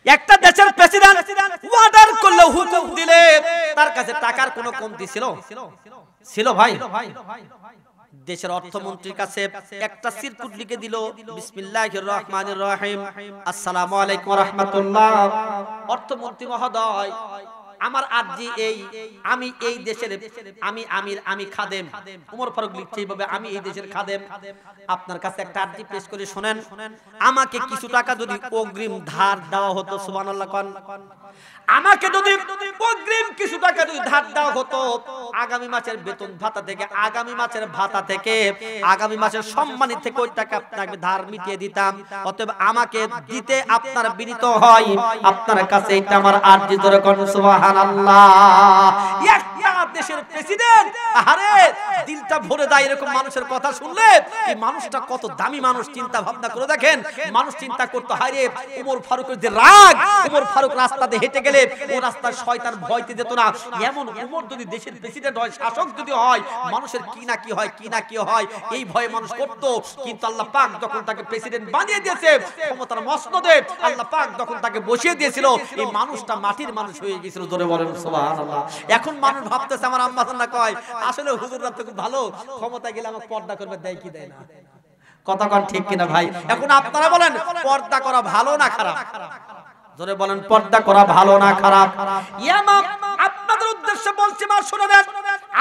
একটা দেশের প্রেসিডেন্ট অর্ডার করলে, হুকুম দিলে তার কাছে টাকার কোনো কমতি ছিল? ছিল ভাই? দেশের অর্থমন্ত্রীর কাছে একটা সিরকুট লিখে দিল, বিসমিল্লাহির রহমানির রহিম, আসসালামু আলাইকুম ওয়া রাহমাতুল্লাহ। অর্থমন্ত্রী মহোদয়, আমার আরজি এই, আমি এই দেশের, আমি আমির, আমি খাদেম। ওমর ফারুক লিখছে এইভাবে, আমি এই দেশের খাদেম, আপনার কাছে একটা আরজি পেশ করে শুনেন, আমাকে কিছু টাকা যদি অগ্রিম ধার দেওয়া হতো। সুবহানাল্লাহ কোন? আমাকে যদি অগ্রিম কিছু টাকা যদি ধার দেওয়া হতো, আগামী মাসের বেতন ভাতা থেকে, আগামী মাসের ভাতা থেকে, আগামী মাসের সম্মানী থেকে ওই টাকা আপনাকে ধার মিটিয়ে দিতাম। অতএব আমাকে দিতে আপনার বিনীত হয়, আপনার কাছে এটা আমার আরজি। ধরে কোন সুবহানাল্লাহ। একটা দেশের প্রেসিডেন্ট, আরে দিলটা ভরে যায় এরকম মানুষের কথা শুনলে। এই মানুষটা কত দামি মানুষ, চিন্তা ভাবনা করে দেখেন। মানুষ চিন্তা করতে হয় রে, ওমর ফারুকের যে রাগ, ওমর ফারুক রাস্তাতে হেঁটে গেলে ও রাস্তায় শয়তান ভয়তে যেত না। এমন ওমর যদি দেশের প্রেসিডেন্ট হয়, শাসক যদি হয়, মানুষের কি না কি হয়, কি না কি হয়, এই ভয়ে মানুষ করতো। কিন্তু আল্লাহ পাক যখন তাকে প্রেসিডেন্ট বানিয়ে দিয়েছে, ক্ষমতার মসনদে আল্লাহ পাক যখন তাকে বসিয়ে দিয়েছিল, এই মানুষটা মাটির মানুষ হয়ে গিয়েছিল। জোরে বলেন সুবহানাল্লাহ। এখন মানুষ ভাবতেছে, আমার আম্মা জান্নাত কয়, আসলে হুজুররা তো খুব ভালো, ক্ষমতায় গেলে আমাকে পর্দা করবে, দেয় কি দেয় না? কথা কোন ঠিক কিনা ভাই? এখন আপনারা বলেন পর্দা করা ভালো না খারাপ? জোরে বলেন পর্দা করা ভালো না খারাপ? ইয়ামা আপনাদের উদ্দেশ্যে বলছি, মা শুনে নেন,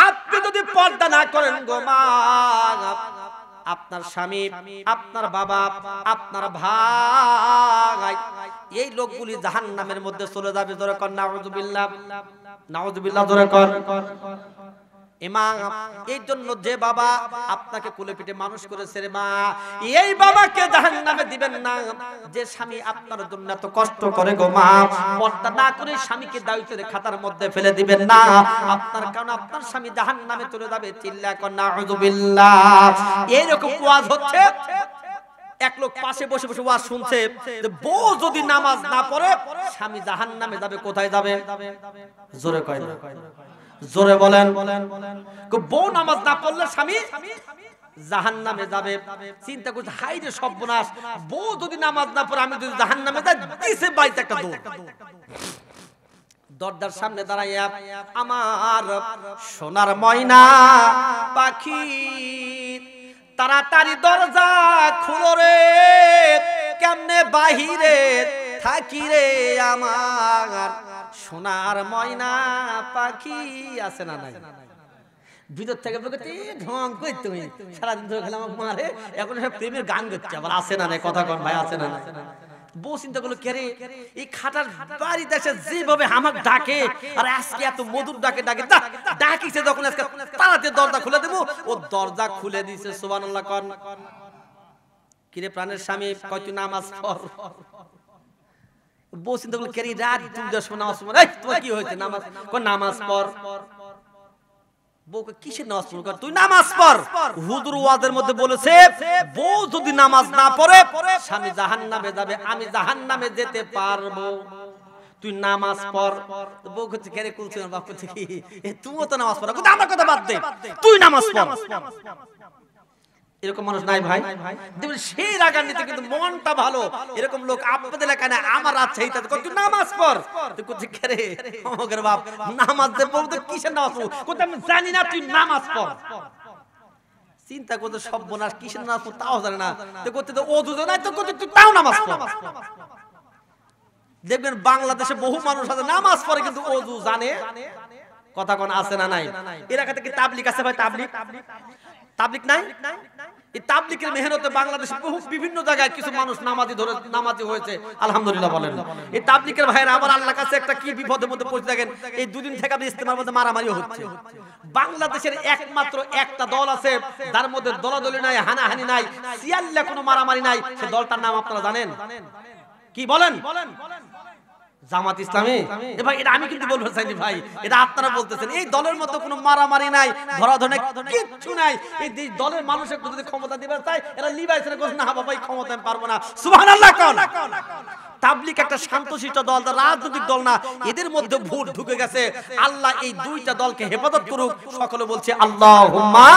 আপনি যদি পর্দা না করেন গো মা, আপনার স্বামী, আপনার বাবা, আপনার ভাই, এই লোকগুলি জাহান্নামের মধ্যে চলে যাবে। জোরে কর নাউযুবিল্লাহ, নাউযুবিল্লাহ। জোরে কর। ইমাম, এই জন্য যে বাবা আপনাকে কোলে পিঠে মানুষ করেছে রে মা, এই বাবাকে জাহান্নামে দিবেন না। যে স্বামী আপনার জন্য এত কষ্ট করে গো মা, পর্দা না করে স্বামীকে দায়িত্বের খাতার মধ্যে ফেলে দিবেন না। আপনার কারণে আপনার স্বামী জাহান্নামে চলে যাবে। চিল্লা কর নাউযুবিল্লাহ। এইরকম ওয়াজ হচ্ছে, এক লোক পাশে বসে বসে ওয়াজ শুনছে যে বউ যদি নামাজ না পড়ে স্বামী জাহান্নামে যাবে। কোথায় যাবে? জোরে কয় না, জোরে বলেন। বউ নামাজ না পড়লে স্বামী জাহান্নামে যাবে। চিন্তা করছে হাই রে সর্বনাশ, বউ যদি নামাজ না পড়ে আমি যদি জাহান্নামে যাই, দিছে বাইতে একটা দৌড়। দরজার সামনে দাঁড়াইয়া আমার সোনার ময়না পাখি তাড়াতাড়ি দরজা খুলো রে, কেমনে বাহিরে থাকি রে আমার সোনার ময়না পাখি। আছে না নাই? ভিতর থেকে ঢং কই তুমি সারাদিন ধরে খেলে আমাকে মারে, এখন প্রেমের গান গাচ্ছে আবার। আছে না নাই? কথা কন ভাই, আছে না নাই? বউ চিন্তা করলো কেরে এই খাটার বাড়িতে এসে যেভাবে আমাকে ডাকে, আর আজকে এত মধুর ডাকে ডাকে ডাকিছে যখন আজকে তাড়াতাড়ি দরজা খুলে দেবো। ও দরজা খুলে দিয়েছে। সুবহানাল্লাহ কন। কিরে প্রাণের স্বামী, কয় তুই নামাজ পড়। বউ চিন্তা করলো কেরে রাত 2টার সময় নামাজ পড়। এই তোমার কি হয়েছে? নামাজ কয় নামাজ পড়। বউকে কিসের নামাজ পড়? তুই নামাজ পড়। হুজুর ওয়াজের মধ্যে বলেছে বউ যদি নামাজ না পড়ে স্বামী জাহান্নামে যাবে, আমি জাহান্নামে যেতে পারবো, তুই নামাজ পড়। বউ কইছে কেরে কুলছে না বাপ কইছে কি তুইও তো নামাজ পড়। কইছে আমার কথা বাদ দে, তুই নামাজ পড়। এরকম মানুষ নাই ভাই? দেখবেন সেই রাগান্বিত কিন্তু মনটা ভালো। এরকম লোক আপনাদের এলাকায় না, আমার আছে। তুই নামাজ পড়। তুই কইছিস কেরে আমাদের বাপ নামাজ দে বলতে কিসের নামাজ পড়? কইতে আমি জানি না, তুই নামাজ পড়। চিন্তা করতে সর্বনাশ, কিসের নামাজ পড় তাও জানে না। তুই কইতে তো ওযু নাই, তো কইতে তুই তাও নামাজ পড়। দেখবেন বাংলাদেশে বহু মানুষ আছে নামাজ পড়ে কিন্তু ওযু জানে। কথা কোন আছে না নাই? এলাকা থেকে তাবলিগ আছে ভাই, তাবলিগ তাবলিগ নাই? এই তাবলিগের মেহনতে বাংলাদেশে বহু বিভিন্ন জায়গায় কিছু মানুষ নামাজি হয়েছে, আলহামদুলিল্লাহ বলেন। এই তাবলিগের ভাইরা আমার আল্লাহর কাছে একটা কি বিপদের মধ্যে পড়ে থাকেন। এই দুদিন থেকে আপনি ইস্তেমার মধ্যে মারামারিও হচ্ছে। বাংলাদেশের একমাত্র একটা দল আছে যার মধ্যে দলাদলি নাই, হানাহানি নাই, সিয়াল্লা কোনো মারামারি নাই। সেই দলটার নাম আপনারা জানেন কি? বলেন। জামাত ইসলামী। এ ভাই এটা আমি কিন্তু বলবো চাইনি ভাই, এটা আপনারা বলতেছেন। এই দলের মধ্যে কোনো মারামারি নাই, ধরাধরি কিচ্ছু নাই। এই দলের মানুষ একটু যদি ক্ষমতা দিতে চায়, এরা লিবাইছে না বাবা এই ক্ষমতা আমি পারবো না। সুবহানাল্লাহ কোন। তাবলিগ একটা শান্তশিষ্ট দল, রাজনৈতিক দল না। এদের মধ্যে ভোট ঢুকে গেছে। আল্লাহ এই দুইটা দলকে হেফাজত করুক। সকলে বলছে আল্লাহুম্মা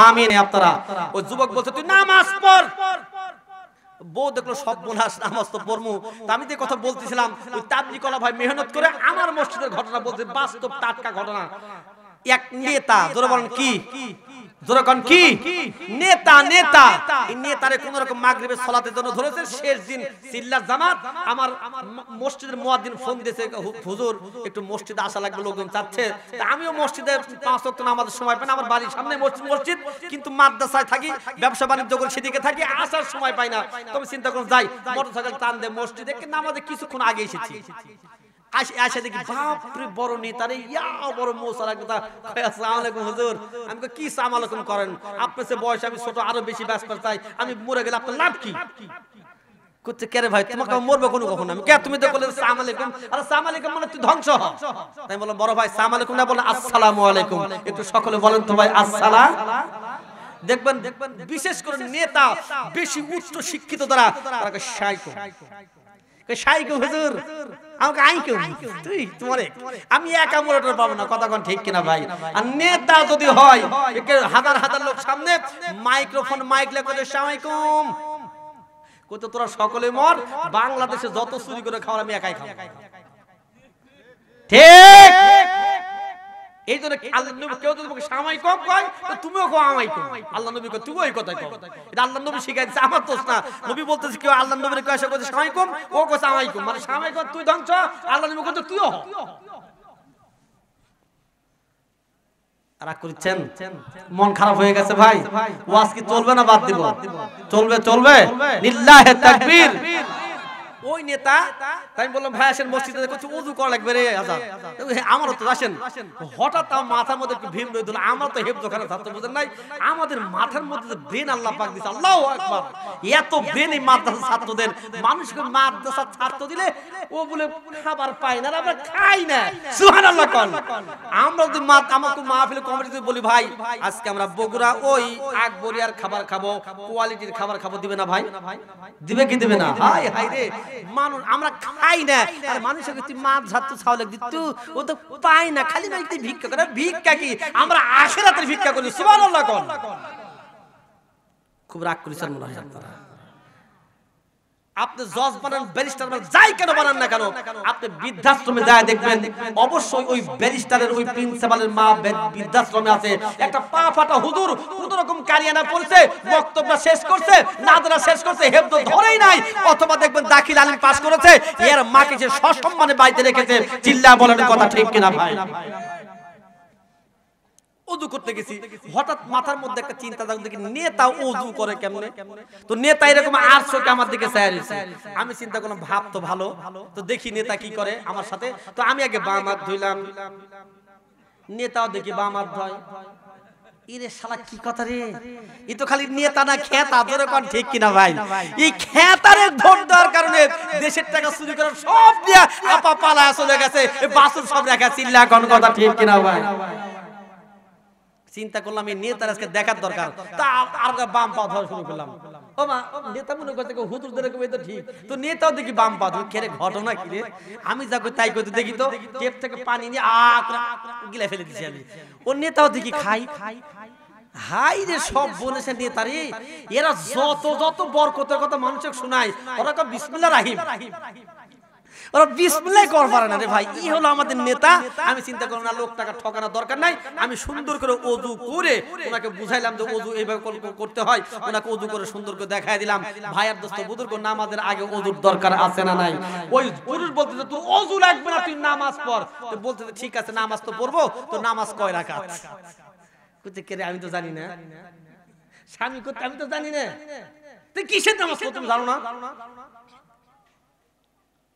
আমিন। আপনারা ওই যুবক বলছে তুই নামাজ পড়। বউ দেখলো সর্বনাশ, নামাজ তো পড়মু। আমি যে কথা বলতেছিলাম ওই তাবলিগওয়ালা ভাই মেহনত করে আমার মসজিদের ঘটনা বলছে, বাস্তব টাটকা ঘটনা। এক নেতা, জোরে বলেন কি? জোরে কোন কি? নেতা। এই নেতারে কোন রকম মাগরিবের সালাতের জন্য ধরেছে। শেষ দিন সিল্লার জামাত। আমার মসজিদের মুয়াজ্জিন ফোন দিয়েছে, হুজুর একটু মসজিদে আসা লাগবে, লোকজন চাচ্ছে। তা আমিও মসজিদে 5 ওয়াক্ত নামাজের সময় পাই না। আমার বাড়ির সামনে মসজিদ, কিন্তু মাদ্রাসায় থাকি, ব্যবসা বাণিজ্য করে সেদিকে থাকি, আসার সময় পাই না। তবে চিন্তা করুন যাই, মোটরসাইকেল টান দে মসজিদে, নামাজে কিছুক্ষণ আগে এসেছি। আসে দেখি বাপরে বড় নেতারে, ইয়া বড় মোসালা কথা। আসসালামু আলাইকুম হুজুর। আমি কই কি সালাম আলাইকুম করেন? আপনার চেয়ে বয়স আমি ছোট, আরো বেশি ব্যস্ত চাই, আমি মরে গেলে আপনার লাভ কি? করতে কেরে ভাই তোমাকে মরবে কোনো কখন? আমি কে তুমি তো বলে সালাম আলাইকুম, আরে সালাম আলাইকুম মানে তুই ধ্বংস হ। তাই বললাম বড় ভাই সালাম আলাইকুম না বলে আসসালামু আলাইকুম। একটু সকলে বলেন তো ভাই আসসালাম। দেখবেন বিশেষ করে নেতা বেশি উচ্চ শিক্ষিত যারা, তারা শাইখ শাইখ হুজুর আমাকে আইকো তুই তোমারে আমি একা মোটর পাবো না। কথা কোন ঠিক কিনা ভাই? আর নেতা যদি হয় হাজার হাজার লোক সামনে মাইক্রোফোন মাইক লাগিয়ে আসসালামু আলাইকুম কত, তোরা সকলে মর, বাংলাদেশে যত চুরি করে খাওয়ার আমি একাই খাবো। ঠিক এই জন্য আল্লাহ নবী কেউ যদি তোমাকে সামাই কম কয় তো তুমিও কও আমাই কম। আল্লাহ নবী কয় তুমিও এই কথাই কও। এটা আল্লাহ নবী শিখাইছে, আমার দোষ না। নবী বলতেছে কেউ আল্লাহ নবীর কয় সে কয় সামাই কম, ও কয় সামাই কম, মানে সামাই কয় তুই ধ্বংস, আল্লাহ নবী কয় তুইও হ। রাগ করছেন? মন খারাপ হয়ে গেছে ভাই? ওয়াজ কি চলবে না বাদ দিব? চলবে, চলবে। লিল্লাহি তাকবীর। ওই নেতা তাই আমি বললাম ভাই আসেন মসজিদে করছি ওযু করা লাগবে রে আজান আমারও তো আসেন হঠাৎ আমার মাথার মধ্যে একটু ভিম রয়ে দিল আমরা তো হেফজখানা ছাত্র বুঝেন নাই আমাদের মাথার মধ্যে যে ব্রেন আল্লাহ পাক দিয়েছে আল্লাহু আকবার এত ব্রেন এই মাদ্রাসা ছাত্রদের মানুষকে মাদ্রাসা ছাত্র দিলে ও বলে খাবার পায় না আমরা খাই না সুবহানাল্লাহ কোন আমরা যদি আমাকে মাহফিলে কমিটিতে বলি ভাই আজকে আমরা বগুড়া ওই আকবরিয়ার খাবার খাবো কোয়ালিটির খাবার খাবো দিবে না ভাই দিবে কি দিবে না হায় হায় রে মানুষ আমরা খাই না আর মানুষের কাছে মাছ ছাত্র ছাওলে দিত ও তো পায় না খালি মাইতে ভিক্ষা করে ভিক্ষা কি আমরা আখিরাতের ভিক্ষা করি সুবহানাল্লাহ কোন খুব রাগ করেছেন মনে হয় আপনারা আপনি জজ বানান ব্যারিস্টার বানান যাই কেন বানান না কেন আপনি বৃদ্ধাশ্রমে যায় দেখবেন অবশ্যই ওই ব্যারিস্টারের ওই প্রিন্সিপালের মা বৃদ্ধাশ্রমে আছে একটা পা ফাটা হুজুর কোন রকম কালিয়ানা পড়ছে বক্তব্য শেষ করছে নাদরা শেষ করছে হেফজ ধরেই নাই অথবা দেখবেন দাখিল আলিম পাস করেছে এর মাকে যে সসম্মানে বাইতে রেখেছে চিল্লা বলেন কথা ঠিক কিনা ভাই ওযু করতে গেছি হঠাৎ মাথার মধ্যে একটা চিন্তা জাগলো দেখি নেতা ওযু করে কেমনে তো নেতা এরকম আরশোকে আমার দিকে চাইছে আমি চিন্তা করলাম ভাব তো ভালো তো দেখি নেতা কি করে আমার সাথে তো আমি আগে বাম হাত ধুইলাম নেতাও দেখি বাম হাত ধয় ইরে শালা কি কথা রে ই তো খালি নেতা না খেতা ধরে কোন ঠিক কিনা ভাই এই খেতারে ভোট দেওয়ার কারণে দেশের টাকা চুরি করে সব দিয়া আপা পালা চলে গেছে এই বাসুর সব রাখা চিল্লা কোন কথা ঠিক কিনা ভাই চিন্তা করলাম এই নেতার আজকে দেখার দরকার তা আর বাম পা ধরা শুরু করলাম ও মা নেতা মনে করতে হুজুরদের কই তো ঠিক তো নেতাও দেখি বাম পা ধরে কেরে ঘটনা কি রে আমি যা কই তাই কইতে দেখি তো টেপ থেকে পানি নিয়ে গিলা ফেলে দিছি আমি ও নেতাও দেখি খাই হাই রে সব বলেছে নেতারে এরা যত যত বরকতের কথা মানুষকে শোনায় ওরা কয় বিসমিল্লাহির রহিম ওরা বিসমিল্লাহ কর পারে না রে ভাই ই হলো আমাদের নেতা আমি চিন্তা করলাম না লোকটাকে ঠকানোর দরকার নাই আমি সুন্দর করে ওযু করে ওনাকে বুঝাইলাম যে ওযু এইভাবে করতে হয় ওনাকে ওযু করে সুন্দর করে দেখাই দিলাম ভাইয়ার দোস্ত বুজুর্গ নামাজের আগে ওযুর দরকার আছে না নাই ওই পুরুষ বলতে যে তোর ওযু লাগবে না তুই নামাজ পড় তো বলতে ঠিক আছে নামাজ তো পড়বো তো নামাজ কয় রাকাত কইতে কে রে আমি তো জানি না স্বামী করতে আমি তো জানি না তুই কিসের নামাজ পড়তে জানো না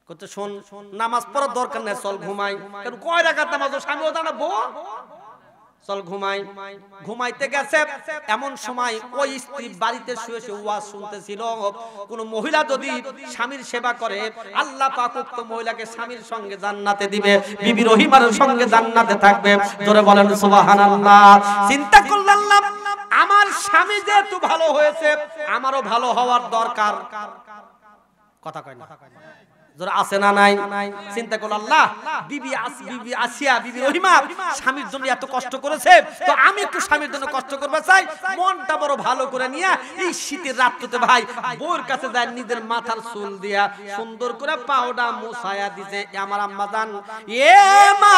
কত শোন নামাজ পড়ার দরকার নাই চল ঘুমাই কারণ কয় রাকাত নামাজ স্বামীও জানাবো চল ঘুমাই ঘুমাইতে গেছে এমন সময় ওই স্ত্রী বাড়িতে শুয়ে শুয়ে ওয়াজ শুনতেছিল কোন মহিলা যদি স্বামীর সেবা করে আল্লাহ পাক উক্ত মহিলাকে স্বামীর সঙ্গে জান্নাতে দিবে বিবি রহিমার সঙ্গে জান্নাতে থাকবে জোরে বলেন সুবহানাল্লাহ চিন্তা করলাম আমার স্বামী যেহেতু ভালো হয়েছে আমারও ভালো হওয়ার দরকার কথা কয় না যারা আছে না নাই চিন্তা করল আল্লাহ বিবি আসিয়া বিবি রহিমা স্বামীর জন্য এত কষ্ট করেছে তো আমি একটু স্বামীর জন্য কষ্ট করতে চাই মনটা বড় ভালো করে নিয়া এই শীতের রাতটাতে ভাই বউর কাছে যায় নিজের মাথার চুল দিয়া সুন্দর করে পাউডার মুছায়া দিছে আমার আম্মা জান এ মা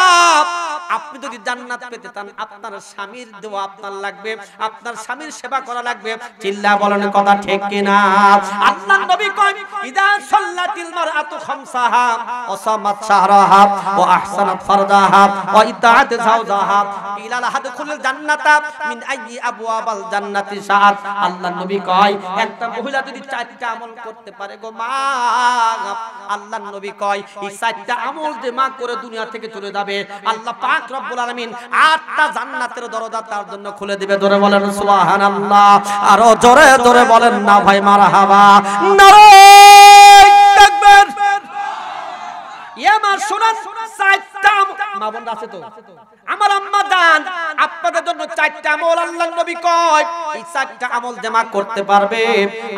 আপনি যদি জান্নাত পেতে চান আপনার স্বামীর দোয়া আপনার লাগবে আপনার স্বামীর সেবা করা লাগবে চিল্লা বলেন কথা ঠিক কিনা আল্লাহর নবী কয় ইদা সাল্লাতিল মারআতু খামসাহা ওয়া সামাত শাহরাহা ওয়া আহসানাত ফারজাহা ওয়া ইতাআত যাওজাহা ইলা লাহাদখুলুল জান্নাতা মিন আইয়ি আবওয়াবাল জান্নাতি শাআত আল্লাহর নবী কয় একটা মহিলা যদি চারটা আমল করতে পারে গো মা আল্লাহর নবী কয় এই চারটা আমল যে মা করে দুনিয়া থেকে চলে যাবে আল্লাহ পাক রব্বুল আলামিন 8টা জান্নাতের দরজা তার জন্য খুলে দিবে জোরে বলেন সুবহানাল্লাহ আর জোরে জোরে বলেন না ভাই মারহাবা নারে তাকবীর ইয়া মা শুনুন চারটা মা বোন আছে তো আমার আম্মা জান আপনাদের জন্য চারটা আমল আল্লাহর নবী কয় এই চারটা আমল জামা করতে পারবে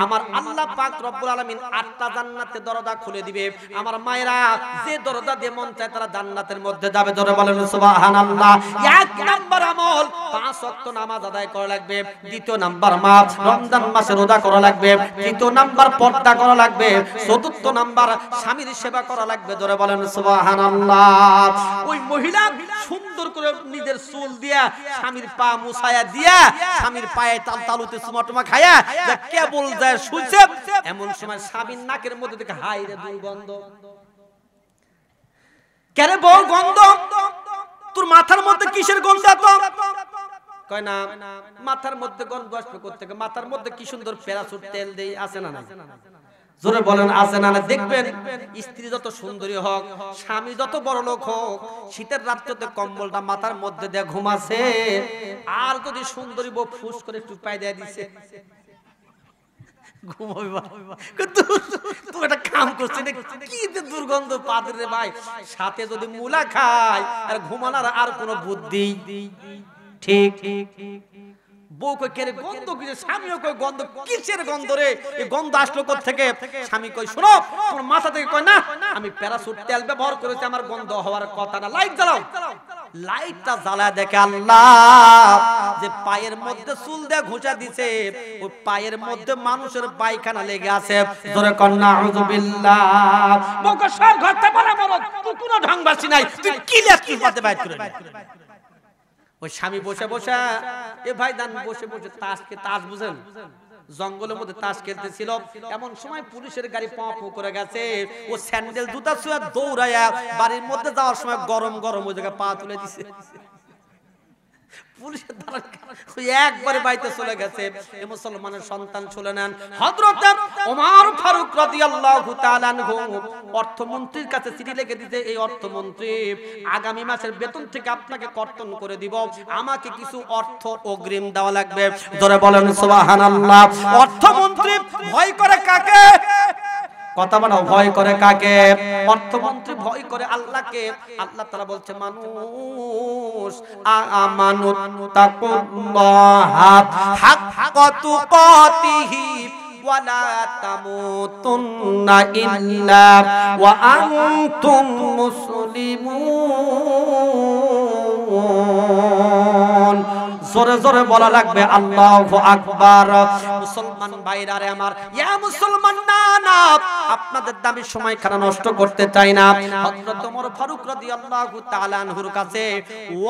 আমার আল্লাহ পাক রব্বুল আলামিন 8টা জান্নাতের দরজা খুলে দিবে আমার মায়েরা যে দরজা দিয়ে মন চায় তারা জান্নাতের মধ্যে যাবে জোরে বলেন সুবহানাল্লাহ এক নাম্বার আমল 5 ওয়াক্ত নামাজ আদায় করা লাগবে দ্বিতীয় নাম্বার মাস রমজান মাসে রোজা করা লাগবে তৃতীয় নাম্বার পর্দা করা লাগবে চতুর্থ নাম্বার স্বামীর সেবা করা লাগবে জোরে বলেন সুবহানাল্লাহ ওই মহিলা সুন্দর করে নিজের চুল দিয়া স্বামীর পা মুছায়া দিয়া স্বামীর পায়ে তালুতে চুমা খায়া কেবল যায় শুইছে এমন সময় স্বামীর নাকের মধ্যে থেকে হাই রে দুর্গন্ধ কেরে বউ গন্ধ তোর মাথার মধ্যে কিসের গন্ধ এত কয় না মাথার মধ্যে গন্ধ আসবে কোথা থেকে মাথার মধ্যে কি সুন্দর প্যারাসুট তেল দেই আছে না না জোরে বলেন আছে না? দেখবেন স্ত্রী যত সুন্দরী হোক, স্বামী যত বড় লোক হোক, শীতের রাত্রিতে কম্বলটা মাথার মধ্যে দিয়ে ঘুমাছে, আর যদি সুন্দরী বউ ফুস করে একটু পায় দিয়ে দিছে, তুমি একটা কাম করছি, কি দুর্গন্ধ পাদের রে ভাই। সাথে যদি মুলা খায় আর ঘুমানোর আর কোনো বুদ্ধি ঠিক। বউ কই কে রে গন্ধ কিসের? স্বামীও কই গন্ধ কিসের গন্ধ রে? এই গন্ধ আসলো কোথা থেকে? স্বামী কই শোনো, তোমার মাথা থেকে কই না আমি প্যারাসুট তেল ব্যবহার করেছি, আমার গন্ধ হওয়ার কথা না। লাইট জ্বালাও। লাইটটা জ্বালায় দেখে আল্লাহ যে পায়ের মধ্যে চুল দিয়ে ঘুষা দিছে, ওই পায়ের মধ্যে মানুষের পায়খানা লেগে আছে। জোরে কন্না আউযুবিল্লাহ। বউ কই সব ঘরতে পালা মরো, তুই কোনো ঢংবাসি নাই, তুই কি লেখছিস পাতে বাইর করে। ওই স্বামী বসে বসে, এ ভাই দান বসে বসে তাস বুঝেন, জঙ্গলের মধ্যে তাস খেলতেছিল। এমন সময় পুলিশের গাড়ি পপ করে গেছে, ও স্যান্ডেল জুতা ছুঁয়ে দৌড়ায়া বাড়ির মধ্যে যাওয়ার সময় গরম গরম ওই জায়গায় পা তুলে দিছে। পুলিশের দ্বারা একবারে বাইতে চলে গেছে। এই মুসলমানের সন্তান চলে নেন হযরত ওমর ফারুক রাদিয়াল্লাহু তাআলা আনহু অর্থমন্ত্রীর কাছে চিঠি লিখে দিতে, এই অর্থমন্ত্রী আগামী মাসের বেতন থেকে আপনাকে কর্তন করে দিব, আমাকে কিছু অর্থ অগ্রিম দেওয়া লাগবে। ধরে বলেন সুবহানাল্লাহ। অর্থমন্ত্রী ভয় করে কাকে? কথা বানাও, ভয় করে কাকে? অর্থমন্ত্রী ভয় করে আল্লাহকে। আল্লাহ তাআলা বলছে মানুষ আমানু তাকুল্লাহা হাক্কা তুকাতিহি ওয়ালা তামুতুন্না ইল্লা ওয়া আনতুম মুসলিমুন। জোরে জোরে বলা লাগবে আল্লাহু আকবার। মুসলমান ভাইরা রে আমার, ইয়া মুসলমান না না, আপনাদের দামি সময় খানা নষ্ট করতে চাই না। হযরত ওমর ফারুক রাদিয়াল্লাহু তাআলা আনহুর কাছে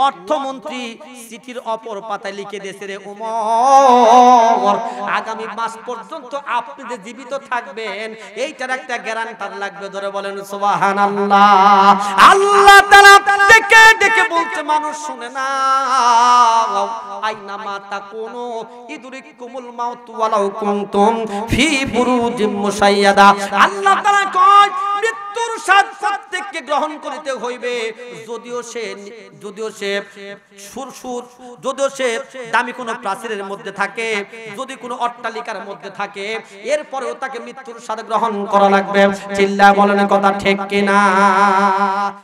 অর্থমন্ত্রী চিঠির অপর পাতায় লিখে দিয়েছে, রে ওমর আগামী মাস পর্যন্ত আপনি যে জীবিত থাকবেন এইটার একটা গ্যারান্টার লাগবে। ধরে বলেন সুবহানাল্লাহ। আল্লাহ তাআলা ডেকে ডেকে বলতে মানুষ শুনে না, আইনা মা তাকুনু ইদরিকুমুল মাউত ওয়ালাউ কুনতুম ফি বুরুজিম মুশাইয়াদা। আল্লাহ তাআলা কয় মৃত্যুর স্বাদ প্রত্যেককে গ্রহণ করিতে হইবে, যদিও সে দামি কোনো প্রাচীরের মধ্যে থাকে, যদি কোনো অট্টালিকার মধ্যে থাকে, এরপরেও তাকে মৃত্যুর স্বাদ গ্রহণ করা লাগবে। চিল্লায় বলেন কথা ঠিক কিনা?